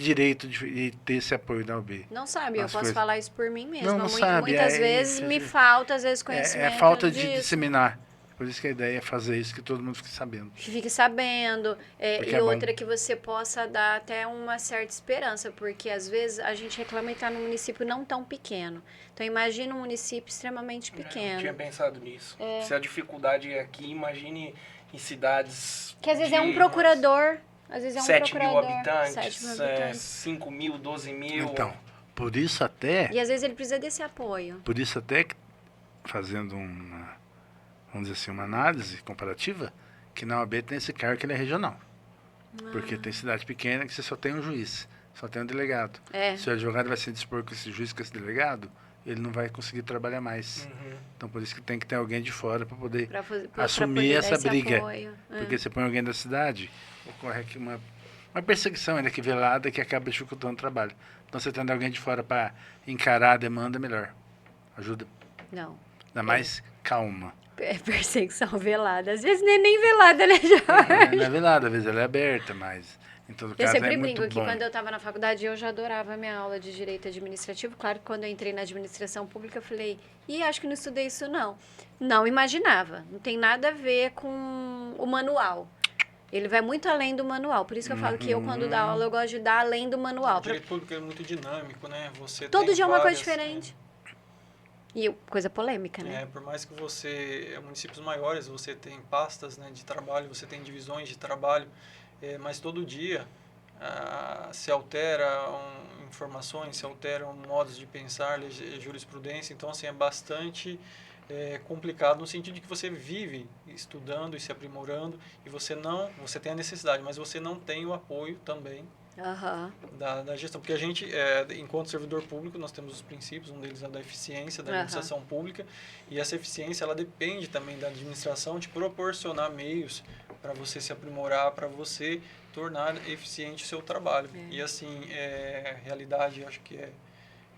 direito de ter esse apoio da OAB. Não sabe, eu As posso coisas. falar isso por mim mesma. Não sabe, Muitas é vezes isso, me falta, às vezes, É conhecimento falta de disso. disseminar. Por isso que a ideia é fazer isso, que todo mundo fique sabendo. Que fique sabendo. Porque E é bom. outra que você possa dar até uma certa esperança, porque às vezes a gente reclama de estar num município não tão pequeno. Então imagina um município extremamente Eu pequeno. tinha pensado nisso. É. Se a dificuldade é aqui, imagine em cidades. Que às vezes é um de procurador. Às vezes é um 7 mil procurador. habitantes, 7 mil habitantes. 5 mil, 12 mil. Então, por isso até E às vezes ele precisa desse apoio. que, fazendo vamos dizer assim, uma análise comparativa, que na OAB tem esse cargo que ele é regional. Porque tem cidade pequena que você só tem um juiz, só tem um delegado. É. Se o advogado vai se dispor com esse juiz, com esse delegado, ele não vai conseguir trabalhar mais. Uhum. Então, por isso que tem que ter alguém de fora para poder Pra assumir poder dar essa esse briga. apoio. É. Porque você põe alguém da cidade, ocorre aqui uma perseguição ainda que velada que acaba dificultando o trabalho. Então, você tendo alguém de fora para encarar a demanda, é melhor. Ajuda. Não. Ainda mais calma. É perseguição velada. Às vezes nem velada, né, Jorge? Não é velada, às vezes ela é aberta, mas em todo Eu caso sempre é brinco muito que bom. quando eu estava na faculdade eu já adorava a minha aula de direito administrativo. Claro que quando eu entrei na administração pública eu falei, acho que não estudei isso não. Não imaginava. Não tem nada a ver com o manual. Ele vai muito além do manual. Por isso que eu falo que eu, quando dou aula, eu gosto de dar além do manual. O direito público é muito dinâmico, né? Você Todo tem dia é uma coisa várias, diferente. E coisa polêmica, né? por mais que municípios maiores, você tem pastas, né, de trabalho, você tem divisões de trabalho, mas todo dia se alteram informações, se alteram modos de pensar, jurisprudência, então assim, é bastante complicado no sentido de que você vive estudando e se aprimorando e você tem a necessidade, mas você não tem o apoio também Aham. da gestão, porque a gente, enquanto servidor público, nós temos os princípios, um deles é da eficiência da administração pública, e essa eficiência, ela depende também da administração de proporcionar meios para você se aprimorar, para você tornar eficiente o seu trabalho. E assim, realidade, acho que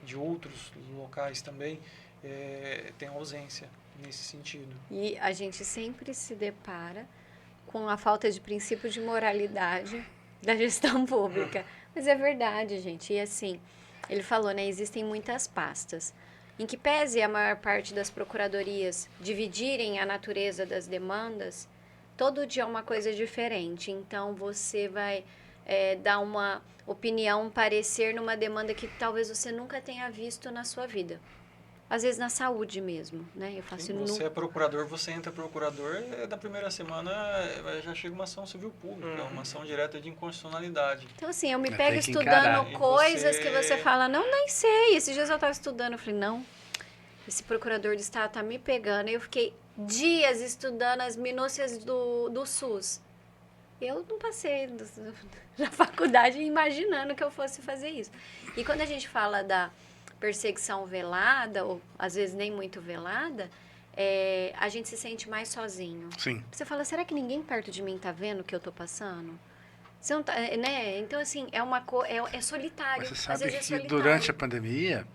de outros locais também, tem ausência nesse sentido. E a gente sempre se depara com a falta de princípio de moralidade da gestão pública. Mas é verdade, gente. E assim, ele falou, né? Existem muitas pastas. Em que pese a maior parte das procuradorias dividirem a natureza das demandas, todo dia é uma coisa diferente. Então, você vai dar uma opinião, um parecer numa demanda que talvez você nunca tenha visto na sua vida. às vezes na saúde mesmo, né? Eu faço Sim, você é procurador, você entra procurador, da primeira semana já chega uma ação civil pública, uma ação direta de inconstitucionalidade. Então, assim, eu me Mas pego tem que estudando encarar. E coisas você- que você fala, não, nem sei. Esses dias eu estava estudando, eu falei, não, esse procurador de Estado tá me pegando. Eu fiquei dias estudando as minúcias do SUS. Eu não passei na faculdade imaginando que eu fosse fazer isso. E quando a gente fala da perseguição velada, ou às vezes nem muito velada, a gente se sente mais sozinho. Sim. Você fala, será que ninguém perto de mim tá vendo o que eu tô passando? Você não tá, né? Então, assim, é solitário. Mas você Às sabe vezes é que solitário. durante a pandemia,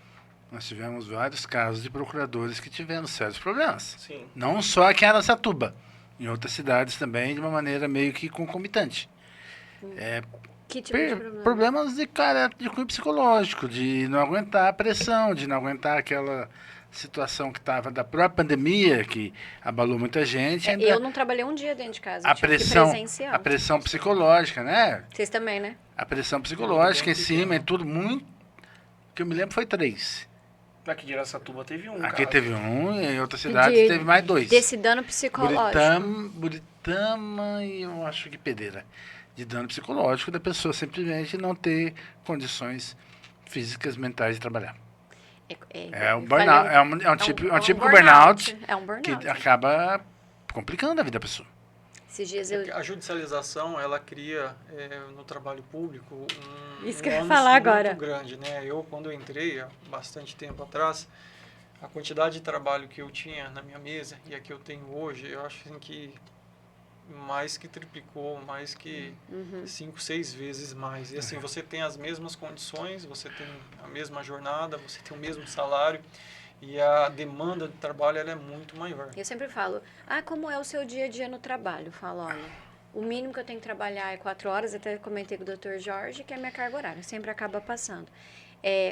nós tivemos vários casos de procuradores que tiveram sérios problemas. Sim. Não só aqui em Araçatuba, em outras cidades também, de uma maneira meio que concomitante. Que tipo de problema? Problemas de caráter de cunho psicológico, de não aguentar a pressão, de não aguentar aquela situação que estava da própria pandemia, que abalou muita gente. Ainda Eu não trabalhei um dia dentro de casa. a eu tive que pressão, presenciar. a pressão psicológica, né? Vocês também, né? A pressão psicológica em Bem cima, é pequeno. tudo muito. O que eu me lembro foi 3. Aqui de Araçatuba teve um Aqui caso. teve 1, em outras cidades De- teve mais 2. Desse dano psicológico. Buritama e eu acho que Pereira. De dano psicológico da pessoa simplesmente não ter condições físicas, mentais de trabalhar. É um eu burnout, falei, é um típico burnout É um burnout. que acaba complicando a vida da pessoa. Esses dias eu... A judicialização, ela cria no trabalho público Isso que eu um ia ônus falar muito agora. grande, né? Eu, quando eu entrei, há bastante tempo atrás, a quantidade de trabalho que eu tinha na minha mesa e a que eu tenho hoje, eu acho assim, que mais que triplicou, mais que 5, 6 vezes mais. E assim, você tem as mesmas condições, você tem a mesma jornada, você tem o mesmo salário e a demanda de trabalho ela é muito maior. Eu sempre falo, como é o seu dia a dia no trabalho? Eu falo, olha, o mínimo que eu tenho que trabalhar é 4 horas, até comentei com o Dr. Jorge, que é a minha carga horária, sempre acaba passando.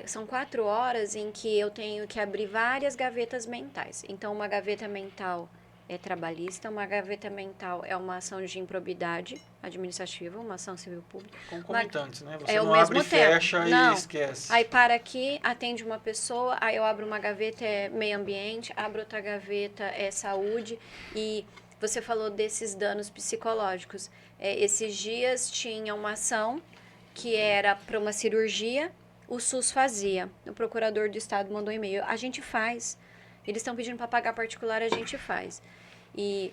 São 4 horas em que eu tenho que abrir várias gavetas mentais. Então, uma gaveta mental é trabalhista, uma gaveta mental é uma ação de improbidade administrativa, uma ação civil pública. Concomitantes, né? Você ao não mesmo abre e tempo. fecha Não. e esquece. Aí para aqui, atende uma pessoa, aí eu abro uma gaveta, é meio ambiente, abro outra gaveta, é saúde. E você falou desses danos psicológicos. Esses dias tinha uma ação que era para uma cirurgia, o SUS fazia. O procurador do estado mandou um e-mail. A gente faz. Eles estão pedindo para pagar particular, a gente faz. E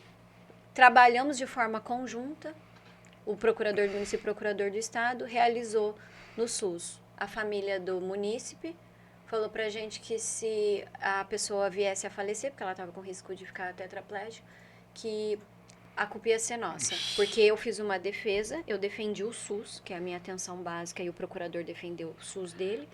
trabalhamos de forma conjunta. O procurador do município e o procurador do estado realizou no SUS. A família do munícipe falou pra gente que se a pessoa viesse a falecer, porque ela estava com risco de ficar tetraplégica, que a culpa ia ser nossa. Porque eu fiz uma defesa, eu defendi o SUS, que é a minha atenção básica, e o procurador defendeu o SUS dele,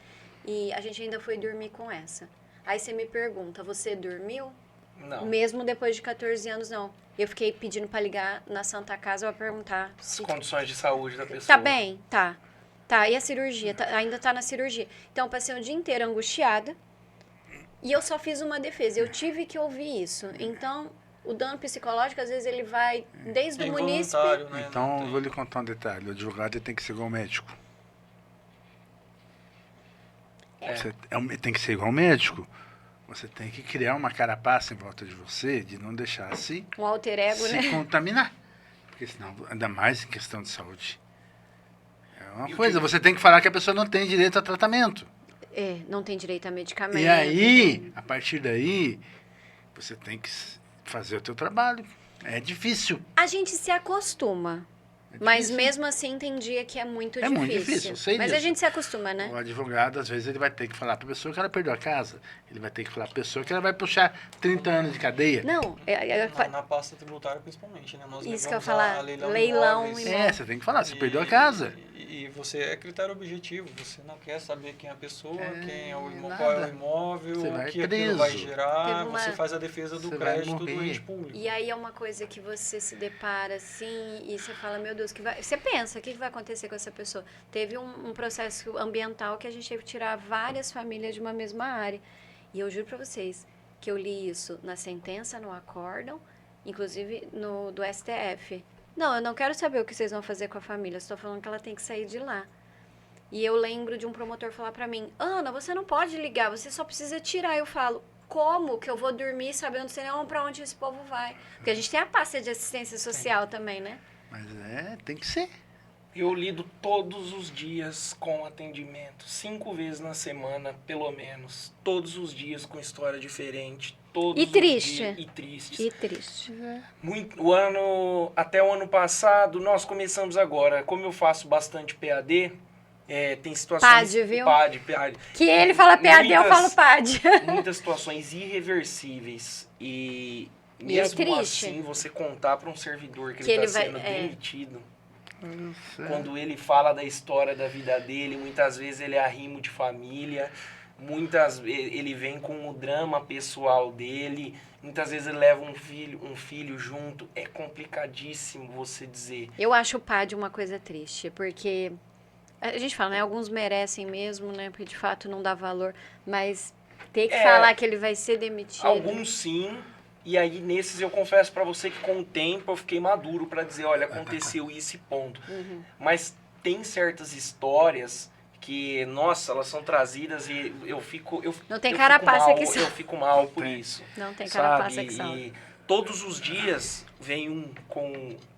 e a gente ainda foi dormir com essa. Aí você me pergunta, você dormiu? Não. Mesmo depois de 14 anos, não. Eu fiquei pedindo pra ligar na Santa Casa pra perguntar As se... condições de saúde da pessoa. Tá bem? Tá. Tá, e a cirurgia? Ainda tá na cirurgia. Então, eu passei o dia inteiro angustiada e eu só fiz uma defesa. Eu tive que ouvir isso. Então, o dano psicológico, às vezes, ele vai desde o munícipe... involuntário, né? Então, Não eu tem- vou lhe contar um detalhe. O advogado ele tem que ser igual ao médico. Tem que ser igual ao médico. Você tem que criar uma carapaça em volta de você, de não deixar Um alter ego, se né? contaminar. Porque senão, ainda mais em questão de saúde. É uma E o coisa, que- você tem que falar que a pessoa não tem direito a tratamento. Não tem direito a medicamento. E aí, a partir daí, você tem que fazer o teu trabalho. É difícil. A gente se acostuma. É Mas difícil. mesmo assim tem dia que é muito É difícil. muito difícil, eu sei Mas a disso. gente se acostuma, né? O advogado, às vezes, ele vai ter que falar para a pessoa que ela perdeu a casa. Ele vai ter que falar para a pessoa que ela vai puxar 30 anos de cadeia. Não, Na pasta tributária, principalmente, né? Nós Isso que eu ia levamos falar, a leilão imóveis. imóvel. Você tem que falar, você perdeu a casa. E você é critério objetivo, você não quer saber quem é a pessoa, quem é o nada. qual é o imóvel, Você o vai que aquilo vai preso. gerar, Teve uma- você faz a defesa do Você vai crédito do morrer. ente público. E aí é uma coisa que você se depara assim e você fala, meu Deus, você pensa, o que vai acontecer com essa pessoa? Teve um processo ambiental que a gente teve que tirar várias famílias de uma mesma área. E eu juro pra vocês que eu li isso na sentença, no acórdão, inclusive do STF. Não, eu não quero saber o que vocês vão fazer com a família, estou falando que ela tem que sair de lá. E eu lembro de um promotor falar pra mim, Ana, você não pode ligar, você só precisa tirar. Eu falo, como que eu vou dormir sabendo sem não para onde esse povo vai? Porque a gente tem a pasta de assistência social também, né? Mas tem que ser. Eu lido todos os dias com atendimento, 5 vezes na semana, pelo menos. Todos os dias com história diferente. Todos E os triste. dias, e tristes. E triste. Até o ano passado, nós começamos agora. Como eu faço bastante PAD, tem situações... PAD, viu? PAD. Que ele fala PAD, eu falo PAD. Muitas situações irreversíveis. E é mesmo triste. assim, você contar para um servidor que Que ele ele está vai- sendo demitido... Nossa. Quando ele fala da história da vida dele, muitas vezes ele é arrimo de família, ele vem com o drama pessoal dele, muitas vezes ele leva um filho junto. É complicadíssimo você dizer. Eu acho o PAD uma coisa triste, porque a gente fala, né? Alguns merecem mesmo, né? Porque de fato não dá valor, mas ter que falar que ele vai ser demitido. Alguns sim, e aí nesses eu confesso pra você que com o tempo eu fiquei maduro pra dizer, olha, aconteceu isso e ponto. Mas tem certas histórias que, nossa, elas são trazidas e eu fico Não tem eu carapaça fico mal, que salve. eu fico mal por isso. Não tem Sabe? carapaça que salve. E todos os dias vem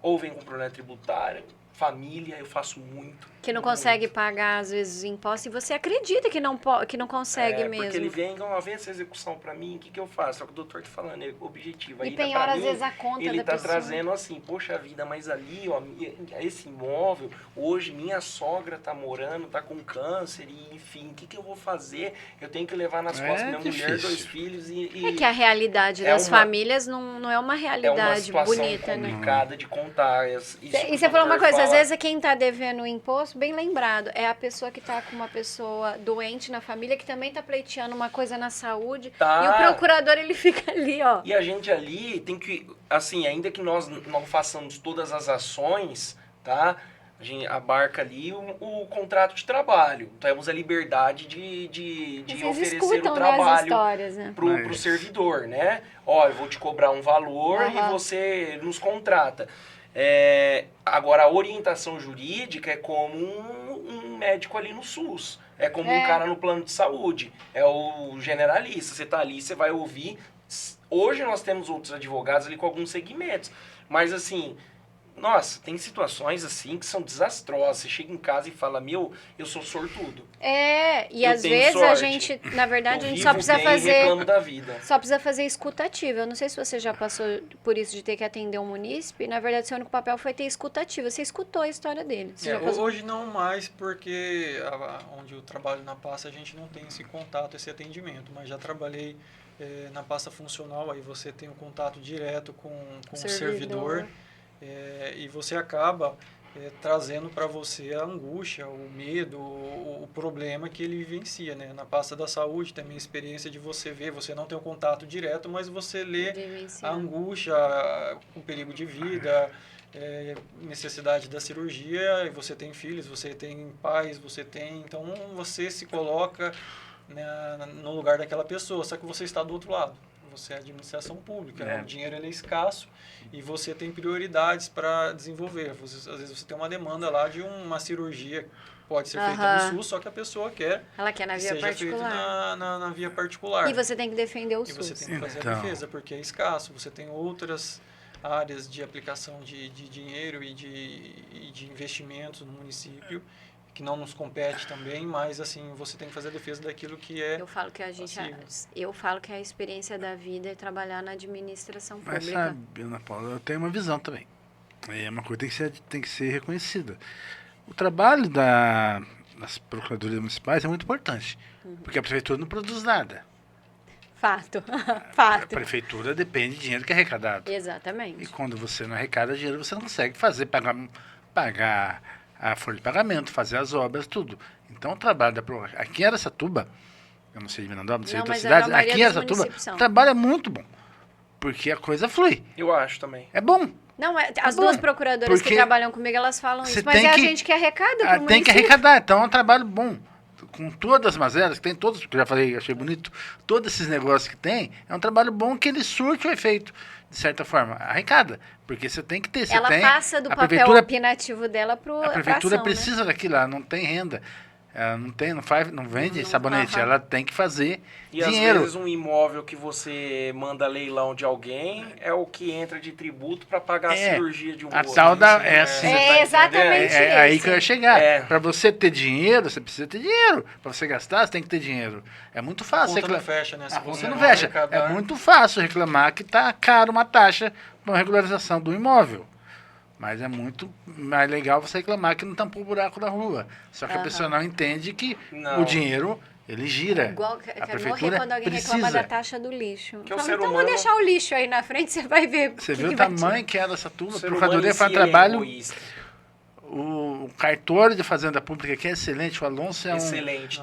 ou vem com problema tributário, família, eu faço muito. Que não muito. consegue pagar, às vezes, os impostos, e você acredita que não consegue mesmo. Porque ele vem, uma vez essa execução pra mim, o que eu faço? Só que o doutor tá falando, é objetivo. E Aí, penhora, pra às mim, vezes, a conta ele da tá pessoa. trazendo assim, poxa vida, mas ali, ó, esse imóvel, hoje minha sogra tá morando, tá com câncer, e enfim, o que eu vou fazer? Eu tenho que levar nas costas minha mulher, difícil. 2 filhos É que a realidade das famílias não é uma é uma realidade situação bonita, né? complicada de contar. Isso E que o você falou uma doutor coisa, às fala. vezes quem tá devendo o imposto, bem lembrado, é a pessoa que tá com uma pessoa doente na família, que também tá pleiteando uma coisa na saúde, Tá. e o procurador, ele fica ali, ó. E a gente ali tem que, assim, ainda que nós não façamos todas as ações, tá? A gente abarca ali o contrato de trabalho. Temos a liberdade de Vocês oferecer escutam, o né, as trabalho histórias, né? pro Mas- servidor, né? Ó, eu vou te cobrar um valor e Aham. você nos contrata. Agora, a orientação jurídica é como um médico ali no SUS. É como um cara no plano de saúde. É o generalista. Você tá ali, você vai ouvir. Hoje nós temos outros advogados ali com alguns segmentos. Mas assim, nossa, tem situações assim que são desastrosas. Você chega em casa e fala, eu sou sortudo. E Eu às tenho vezes a sorte. gente, na verdade, Eu a gente vivo só precisa bem e fazer... reclamo da vida. Só precisa fazer escutativa. Eu não sei se você já passou por isso de ter que atender um munícipe. Na verdade, seu único papel foi ter escutativa. Você escutou a história dele. Você já passou... Hoje não mais, porque onde eu trabalho na pasta a gente não tem esse contato, esse atendimento, mas já trabalhei na pasta funcional, aí você tem um contato direto com o servidor, e você acaba trazendo para você a angústia, o medo, o problema que ele vivencia, né? Na pasta da saúde também a experiência de você ver, você não tem um contato direto, mas você lê a angústia, o perigo de vida, necessidade da cirurgia, e você tem filhos, você tem pais, então você se coloca no lugar daquela pessoa, só que você está do outro lado. Você é administração pública, o dinheiro ele é escasso e você tem prioridades para desenvolver. Às vezes você tem uma demanda lá de uma cirurgia, pode ser feita no SUS, só que a pessoa quer Ela quer na que via seja feito particular. na via particular. E você tem que defender o E SUS. você tem que fazer a defesa, porque é escasso. Você tem outras áreas de aplicação de dinheiro e de investimentos no município, que não nos compete também, mas assim, você tem que fazer a defesa daquilo que é Eu falo que eu falo que a experiência da vida é trabalhar na administração Mas pública. sabe, Ana Paula, eu tenho uma visão também. É uma coisa que tem que ser reconhecida. O trabalho das procuradorias municipais é muito importante, porque a prefeitura não produz nada. Fato. A Fato. prefeitura depende de dinheiro que é arrecadado. E Exatamente. quando você não arrecada dinheiro, você não consegue pagar a folha de pagamento, fazer as obras, tudo. Então o trabalho aqui em Araçatuba, eu não sei de Mirandópolis, não sei de outras cidades, aqui em Araçatuba, o trabalho é muito bom, porque a coisa flui. Eu acho também. É bom. Não, as bom, duas procuradoras que porque trabalham comigo, elas falam você isso. Mas tem é a que- gente que arrecada pro Tem que município. arrecadar, então é um trabalho bom. Com todas as mazelas, que tem todos, que eu já falei, achei bonito, todos esses negócios que tem, é um trabalho bom que ele surte o efeito, de certa forma, arrecada. Porque você tem que ter, Ela passa do a papel prefeitura, opinativo dela pro a prefeitura pra ação, precisa daquilo lá, não tem renda. Ela não vende Não, sabonete, ela tem que fazer E dinheiro. às vezes um imóvel que você manda leilão de alguém é o que entra de tributo para pagar a cirurgia de um A outro. tal da... Isso, É, assim, É exatamente é aí isso. que eu ia chegar. É. Para você ter dinheiro, você precisa ter dinheiro. Para você gastar, você tem que ter dinheiro. É muito A fácil conta não reclamar. fecha, né? Se A você conta não não fecha. arrecadar- É muito fácil reclamar que tá caro uma taxa para uma regularização do imóvel. Mas é muito mais legal você reclamar que não tampou o buraco da rua. Só que a Aham. pessoa não entende que Não. o dinheiro, ele gira. Igual, A quero morrer prefeitura quando alguém precisa. reclama da taxa do lixo. Que o Fala, ser então humano- vou deixar o lixo aí na frente, você vai ver. Você que viu que o vai tamanho que era essa turma? O A ser Procuradoria humano em faz si, ele é trabalho... egoísta. O cartório de Fazenda Pública aqui é excelente. O Alonso é Excelente.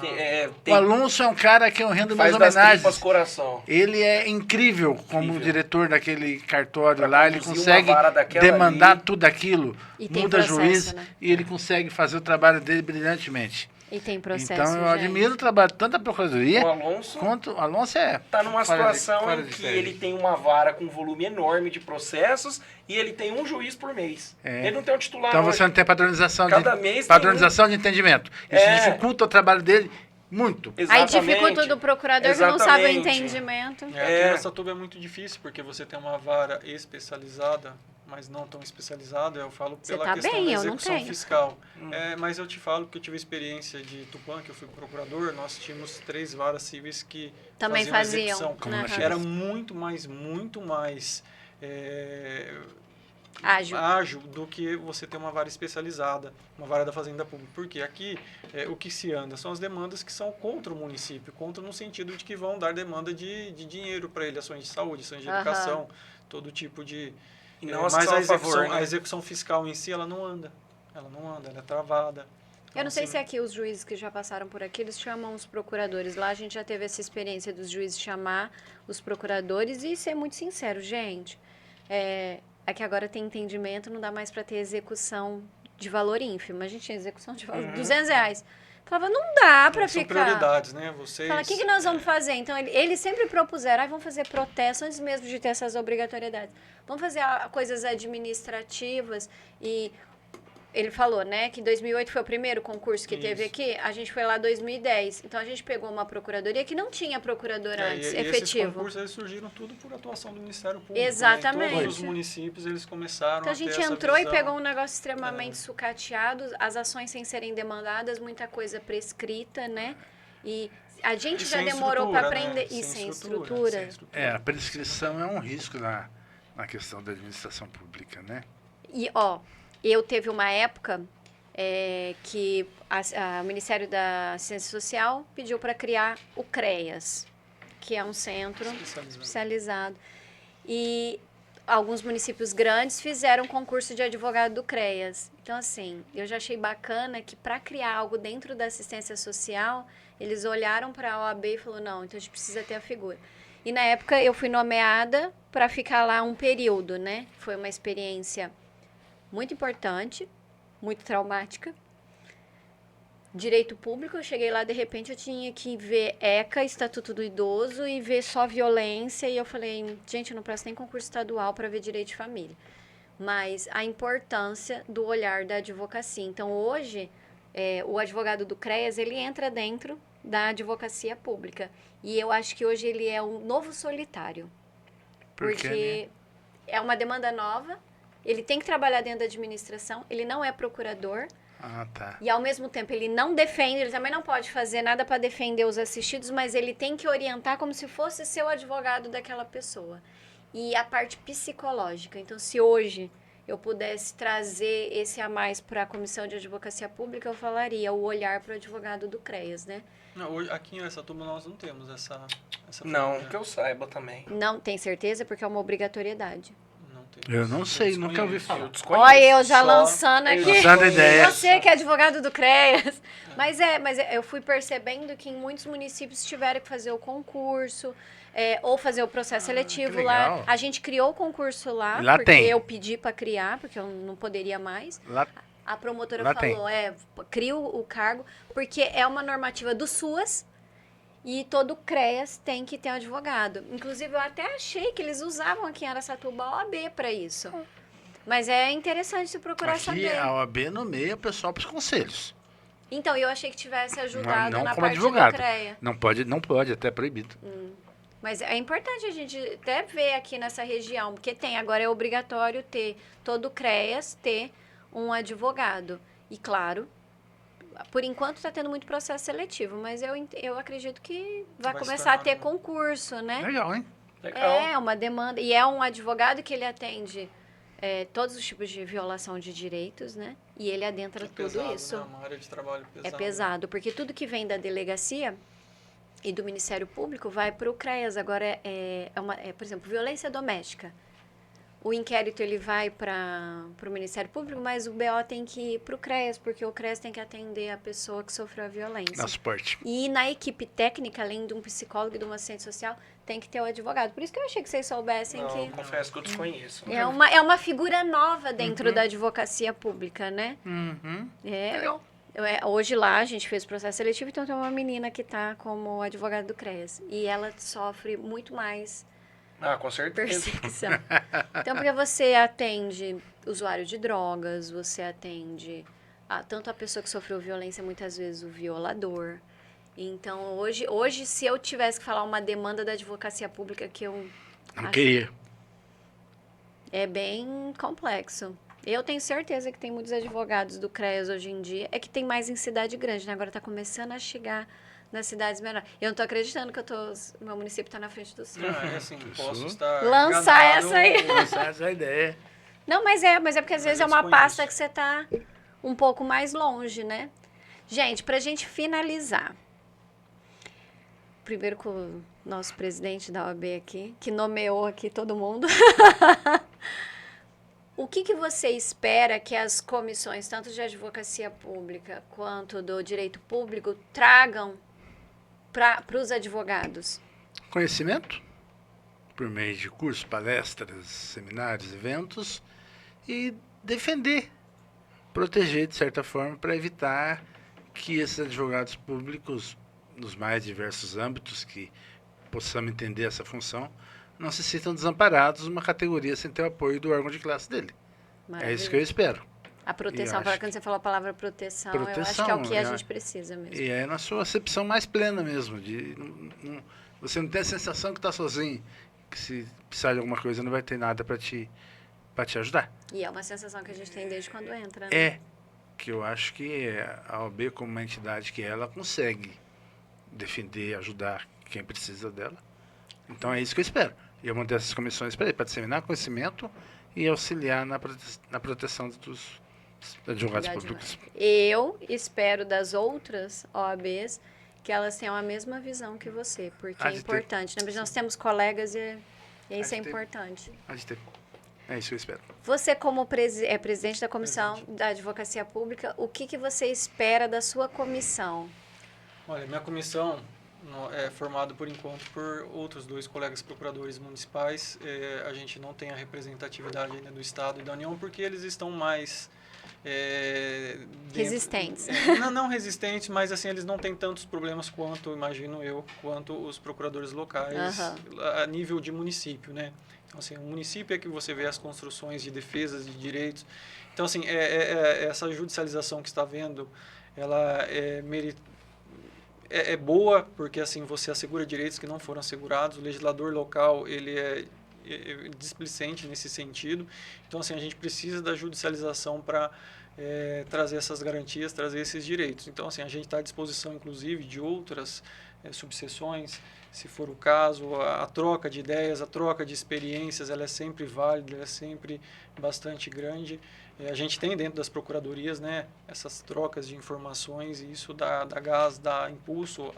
O Alonso é um cara que eu rendo minhas faz das tripas homenagens. coração. Ele é incrível como Incrível. diretor daquele cartório Pra lá. Ele conduzir consegue uma vara daquela demandar ali. tudo aquilo. E tem Muda processo, juiz né? e ele consegue fazer o trabalho dele brilhantemente. E tem processo, Então eu gente. admiro o trabalho tanto da Procuradoria O Alonso quanto... O Alonso é... tá numa fora de- situação fora em de que série. ele tem uma vara com um volume enorme de processos e ele tem um juiz por mês. É. Ele não tem um titular Então hoje. você não tem padronização, Cada mês tem padronização de entendimento. Isso É. dificulta o trabalho dele muito. Aí Exatamente. dificulta do procurador que não sabe o Exatamente. entendimento. Aqui É. nessa tuba é muito difícil, porque você tem uma vara especializada, mas não tão especializada, eu falo Você pela tá questão bem, da eu não execução tenho. fiscal. Mas eu te falo que eu tive experiência de Tupã, que eu fui procurador, nós tínhamos 3 varas cíveis que Também faziam a faziam. execução. Como na Aham. China. Era muito mais Ágil. ágil do que você ter uma vara especializada, uma vara da Fazenda Pública. Porque aqui, o que se anda são as demandas que são contra o município, contra no sentido de que vão dar demanda de dinheiro para ele, ações de saúde, ações de Aham. educação, todo tipo de... E não as mas que a são a execução, favor, né? a execução fiscal em si, ela não anda, ela é travada. Eu não sei assim, se aqui os juízes que já passaram por aqui, eles chamam os procuradores. Lá a gente já teve essa experiência dos juízes chamar os procuradores e ser muito sincero, gente. Aqui agora tem entendimento, não dá mais para ter execução de valor ínfimo. A gente tinha execução de valor R$200. Falava, não dá para são ficar. prioridades, né? Vocês... Fala, o que nós vamos fazer? Então, eles sempre propuseram, vamos fazer protesto antes mesmo de ter essas obrigatoriedades. Vamos fazer coisas administrativas e... Ele falou, né, que 2008 foi o primeiro concurso que teve Isso. aqui, a gente foi lá em 2010. Então, a gente pegou uma procuradoria que não tinha procurador antes, e esses efetivo. concursos eles surgiram tudo por atuação do Ministério Público. Exatamente. Né? Em todos os municípios eles começaram Então, a a ter gente essa entrou e visão. pegou um negócio extremamente sucateado, as ações sem serem demandadas, muita coisa prescrita, né? E a gente E já sem demorou estrutura, para aprender. né? E sem Sem estrutura. A prescrição é um risco na questão da administração pública, né? E, eu teve uma época que o Ministério da Assistência Social pediu para criar o CREAS, que é um centro especializado. E alguns municípios grandes fizeram concurso de advogado do CREAS. Então, assim, eu já achei bacana que para criar algo dentro da assistência social, eles olharam para a OAB e falaram, não, então a gente precisa ter a figura. E na época eu fui nomeada para ficar lá um período, né? Foi uma experiência muito importante, muito traumática. Direito público, eu cheguei lá, de repente eu tinha que ver ECA, Estatuto do Idoso, e ver só violência, e eu falei, gente, eu não presto nem concurso estadual para ver direito de família. Mas a importância do olhar da advocacia. Então, hoje, o advogado do CREAS, ele entra dentro da advocacia pública. E eu acho que hoje ele é um novo solitário. Por quê, Porque é uma demanda nova, ele tem que trabalhar dentro da administração, ele não é procurador, Ah, tá. e ao mesmo tempo ele não defende, ele também não pode fazer nada para defender os assistidos, mas ele tem que orientar como se fosse ser o advogado daquela pessoa. E a parte psicológica. Então, se hoje eu pudesse trazer esse a mais para a Comissão de Advocacia Pública, eu falaria o olhar para o advogado do CREAS, né? Não, hoje, aqui em Araçatuba nós não temos essa Não, figura. que eu saiba também. Não tem certeza, porque é uma obrigatoriedade. Não temos. Eu não sei, nunca ouvi desconheço. falar. Eu desconheço. Olha, eu já Só- lançando aqui. Lançando ideia. Você que é advogado do CREAS. Mas eu fui percebendo que em muitos municípios tiveram que fazer o concurso, ou fazer o processo seletivo que lá. legal. A gente criou o concurso lá, E lá porque tem. eu pedi para criar, porque eu não poderia mais. Lá, A promotora Lá falou, cria o cargo, porque é uma normativa do SUAS e todo CREAS tem que ter um advogado. Inclusive, eu até achei que eles usavam aqui em Araçatuba a OAB para isso. Mas é interessante se procurar aqui saber. a OAB nomeia o pessoal para os conselhos. Então, eu achei que tivesse ajudado Não na como parte advogado. do CREA. Não pode, até é proibido. Mas é importante a gente até ver aqui nessa região, porque agora é obrigatório ter, todo o CREAS ter um advogado. E claro, por enquanto está tendo muito processo seletivo, mas eu acredito que vai começar a ter concurso, né? Legal, hein? Legal. É uma demanda. E é um advogado que ele atende todos os tipos de violação de direitos, né? E ele adentra tudo pesado, isso. Né? Uma área de trabalho pesada. É pesado, porque tudo que vem da delegacia e do Ministério Público vai para o CREAS. Agora, por exemplo, violência doméstica. O inquérito ele vai para o Ministério Público, mas o BO tem que ir para o CREAS, porque o CREAS tem que atender a pessoa que sofreu a violência. Dá suporte. E na equipe técnica, além de um psicólogo e de um assistente social, tem que ter o advogado. Por isso que eu achei que vocês soubessem Não, que confesso que eu desconheço. é uma figura nova dentro da advocacia pública, né? Uhum. Legal. Hoje lá a gente fez o processo seletivo, então tem uma menina que está como advogada do CREAS. E ela sofre muito mais Com certeza. perseguição. Então, porque você atende usuário de drogas, você atende tanto a pessoa que sofreu violência, muitas vezes o violador. Então, hoje se eu tivesse que falar uma demanda da advocacia pública que eu Não queria. é bem complexo. Eu tenho certeza que tem muitos advogados do CREAS hoje em dia. É que tem mais em cidade grande, né? Agora está começando a chegar nas cidades menores. Eu não estou acreditando que meu município está na frente do seu. Não, é assim, posso estar Lançar enganado, essa aí. Lançar essa ideia. Não, mas é porque às vezes é eu uma desconheço. pasta que você está um pouco mais longe, né? Gente, para a gente finalizar. Primeiro com o nosso presidente da OAB aqui, que nomeou aqui todo mundo. O que você espera que as comissões, tanto de advocacia pública quanto do direito público, tragam para os advogados? Conhecimento, por meio de cursos, palestras, seminários, eventos, e defender, proteger de certa forma, para evitar que esses advogados públicos, nos mais diversos âmbitos que possamos entender essa função, não se sintam desamparados numa categoria sem ter o apoio do órgão de classe dele. É isso que eu espero. A proteção, quando você falou a palavra proteção, eu acho que é o que a gente precisa mesmo. E é na sua acepção mais plena mesmo. Você não tem a sensação que está sozinho, que se precisar de alguma coisa não vai ter nada para te ajudar. E é uma sensação que a gente tem desde quando entra, né? Que eu acho que a OAB, como uma entidade que ela consegue defender, ajudar quem precisa dela. Então é isso que eu espero. E eu montei essas comissões para disseminar conhecimento e auxiliar na proteção dos advogados públicos. Eu espero das outras OABs que elas tenham a mesma visão que você, porque é importante. Nós temos colegas e isso é importante. É isso que eu espero. Você, como presidente da Comissão da Advocacia Pública, o que você espera da sua comissão? Olha, minha comissão é formada, por enquanto, por outros 2 colegas procuradores municipais. A gente não tem a representatividade ainda do Estado e da União, porque eles estão mais... resistentes. Não resistentes, mas assim, eles não têm tantos problemas quanto, imagino eu, quanto os procuradores locais a nível de município, né? Então, assim, o município é que você vê as construções de defesas de direitos. Então, assim, essa judicialização que está havendo, ela é boa, porque assim você assegura direitos que não foram assegurados. O legislador local ele é displicente nesse sentido. Então assim a gente precisa da judicialização para trazer essas garantias, trazer esses direitos. Então assim a gente está à disposição inclusive de outras subseções, se for o caso. A troca de ideias, a troca de experiências, ela é sempre válida, ela é sempre bastante grande. A gente tem dentro das procuradorias, né, essas trocas de informações e isso dá gás, dá impulso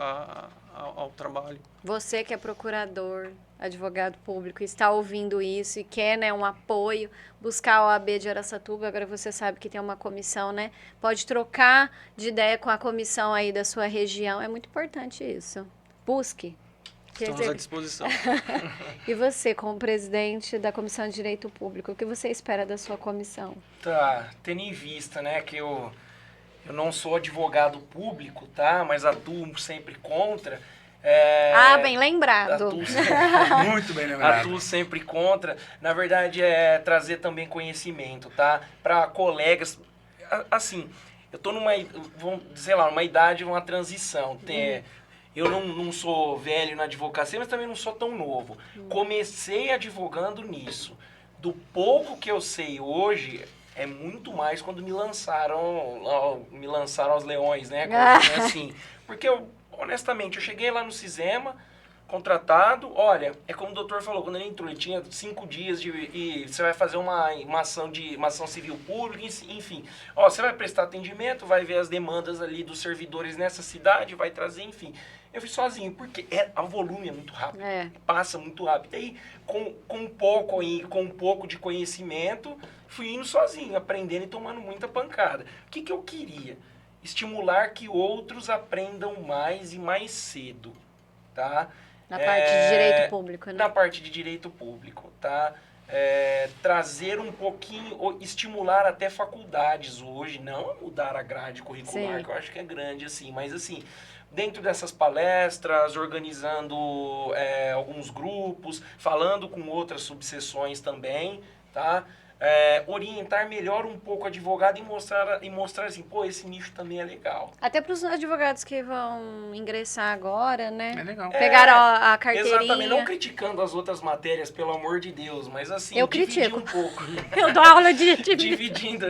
ao trabalho. Você que é procurador, advogado público, está ouvindo isso e quer, né, um apoio, buscar a OAB de Araçatuba, agora você sabe que tem uma comissão, né? Pode trocar de ideia com a comissão aí da sua região, é muito importante isso. Busque. Estamos à disposição. E você, como presidente da Comissão de Direito Público, o que você espera da sua comissão? Tá, tendo em vista, né, que eu não sou advogado público, tá, mas atuo sempre contra. Bem lembrado. Muito bem lembrado. Atuo sempre contra. Na verdade, trazer também conhecimento, tá, para colegas. Assim, eu tô numa idade, uma transição. Eu não sou velho na advocacia, mas também não sou tão novo. Comecei advogando nisso. Do pouco que eu sei hoje, é muito mais quando me lançaram aos leões, né? Assim, porque honestamente, eu cheguei lá no Cisema, contratado, olha, é como o doutor falou, quando ele entrou, ele tinha 5 dias e você vai fazer uma ação civil pública, enfim. Ó, você vai prestar atendimento, vai ver as demandas ali dos servidores nessa cidade, vai trazer, enfim. Eu fui sozinho, porque o volume é muito rápido, passa muito rápido. E aí, com um pouco de conhecimento, fui indo sozinho, aprendendo e tomando muita pancada. O que eu queria? Estimular que outros aprendam mais e mais cedo, tá? Na parte de direito público, né? Na parte de direito público, tá? Trazer um pouquinho, estimular até faculdades hoje, não mudar a grade curricular, que eu acho que é grande, assim, mas assim, dentro dessas palestras, organizando alguns grupos, falando com outras subseções também, tá? Orientar melhor um pouco o advogado e mostrar assim, pô, esse nicho também é legal. Até para os advogados que vão ingressar agora, né? É legal. Pegaram a carteirinha. Exatamente, não criticando as outras matérias, pelo amor de Deus, mas assim, eu dividir critico. um pouco. Eu dou aula de...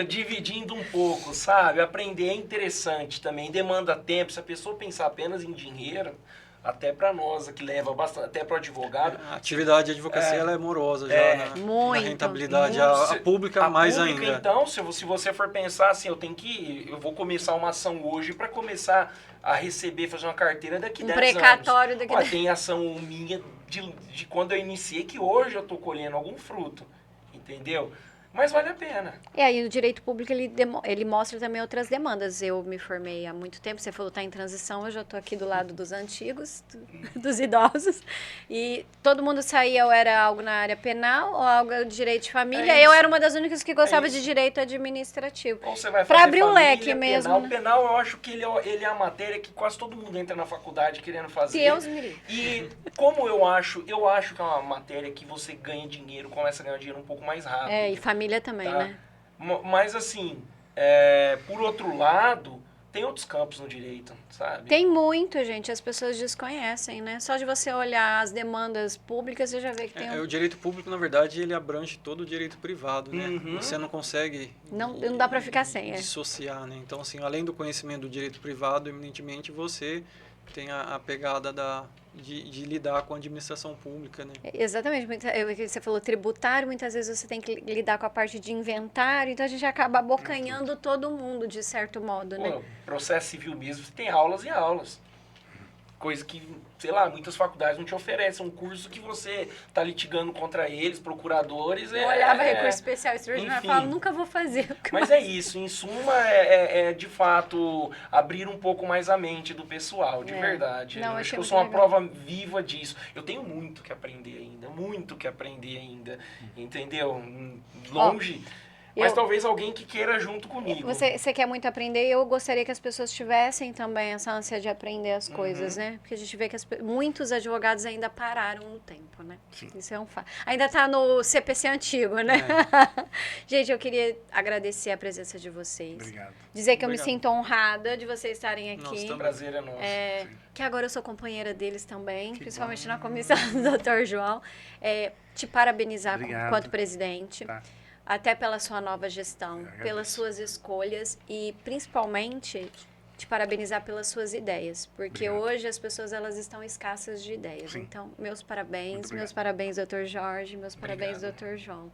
dividindo um pouco, sabe? Aprender é interessante também, demanda tempo. Se a pessoa pensar apenas em dinheiro, até para nós, que leva bastante, até para o advogado. A atividade de advocacia ela é morosa já na rentabilidade. A pública mais ainda. Então, se você for pensar assim, eu vou começar uma ação hoje para começar a receber, fazer uma carteira daqui 10 anos. Precatório daqui 10 anos. Tem ação minha de quando eu iniciei que hoje eu estou colhendo algum fruto, entendeu? Mas vale a pena. Aí o direito público, ele mostra também outras demandas. Eu me formei há muito tempo, você falou tá em transição, eu já estou aqui do lado dos antigos, dos idosos. E todo mundo saía ou era algo na área penal ou algo de direito de família. Eu era uma das únicas que gostava de direito administrativo. Ou você vai fazer para abrir o família, leque mesmo. Né? Penal, eu acho que ele é a matéria que quase todo mundo entra na faculdade querendo fazer. Deus me livre. E como eu acho que é uma matéria que você ganha dinheiro, começa a ganhar dinheiro um pouco mais rápido. E família também, tá? né? Mas assim, por outro lado, tem outros campos no direito, sabe? Tem muito, gente. As pessoas desconhecem, né? Só de você olhar as demandas públicas, você já vê que tem O direito público, na verdade, ele abrange todo o direito privado, né? Uhum. Você não consegue... Não dá para ficar sem, dissociar, né? Então, assim, além do conhecimento do direito privado, eminentemente, você tem a pegada de lidar com a administração pública, né? Exatamente. Você falou tributário, muitas vezes você tem que lidar com a parte de inventário, então a gente acaba abocanhando todo mundo, de certo modo, né? Processo civil mesmo, você tem aulas e aulas. Coisa que, sei lá, muitas faculdades não te oferecem. Um curso que você está litigando contra eles, procuradores... Eu olhava recurso especial extraordinário e falava, nunca vou fazer. Mas é isso, em suma, de fato, abrir um pouco mais a mente do pessoal, de verdade. Não, eu acho que eu muito sou uma legal. prova viva disso. Eu tenho muito que aprender ainda, entendeu? Longe... Mas talvez alguém que queira junto comigo. Você quer muito aprender e eu gostaria que as pessoas tivessem também essa ânsia de aprender as coisas, né? Porque a gente vê que muitos advogados ainda pararam no tempo, né? Sim. Isso é um fato. Ainda está no CPC antigo, né? Gente, eu queria agradecer a presença de vocês. Obrigado. Dizer que eu me sinto honrada de vocês estarem aqui. Nossa, o prazer é nosso. Que agora eu sou companheira deles também, principalmente na comissão do Dr. João. Te parabenizar enquanto presidente. Tá. Até pela sua nova gestão, pelas suas escolhas e principalmente te parabenizar pelas suas ideias, porque hoje as pessoas elas estão escassas de ideias. Sim. Então, meus parabéns, Dr. Jorge, meus parabéns, Dr. João.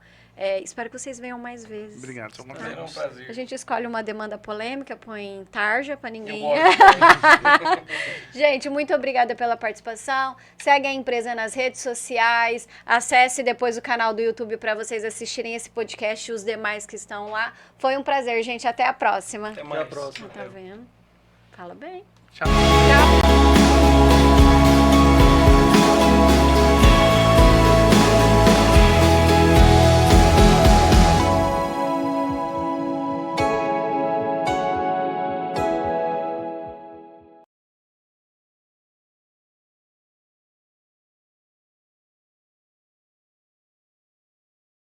Espero que vocês venham mais vezes. Obrigado, só uma É um prazer. A gente escolhe uma demanda polêmica, põe tarja para ninguém. Gente, muito obrigada pela participação. Segue a empresa nas redes sociais. Acesse depois o canal do YouTube para vocês assistirem esse podcast e os demais que estão lá. Foi um prazer, gente. Até a próxima. Até mais. Até a próxima. Tá vendo? Fala bem. Tchau. Tchau.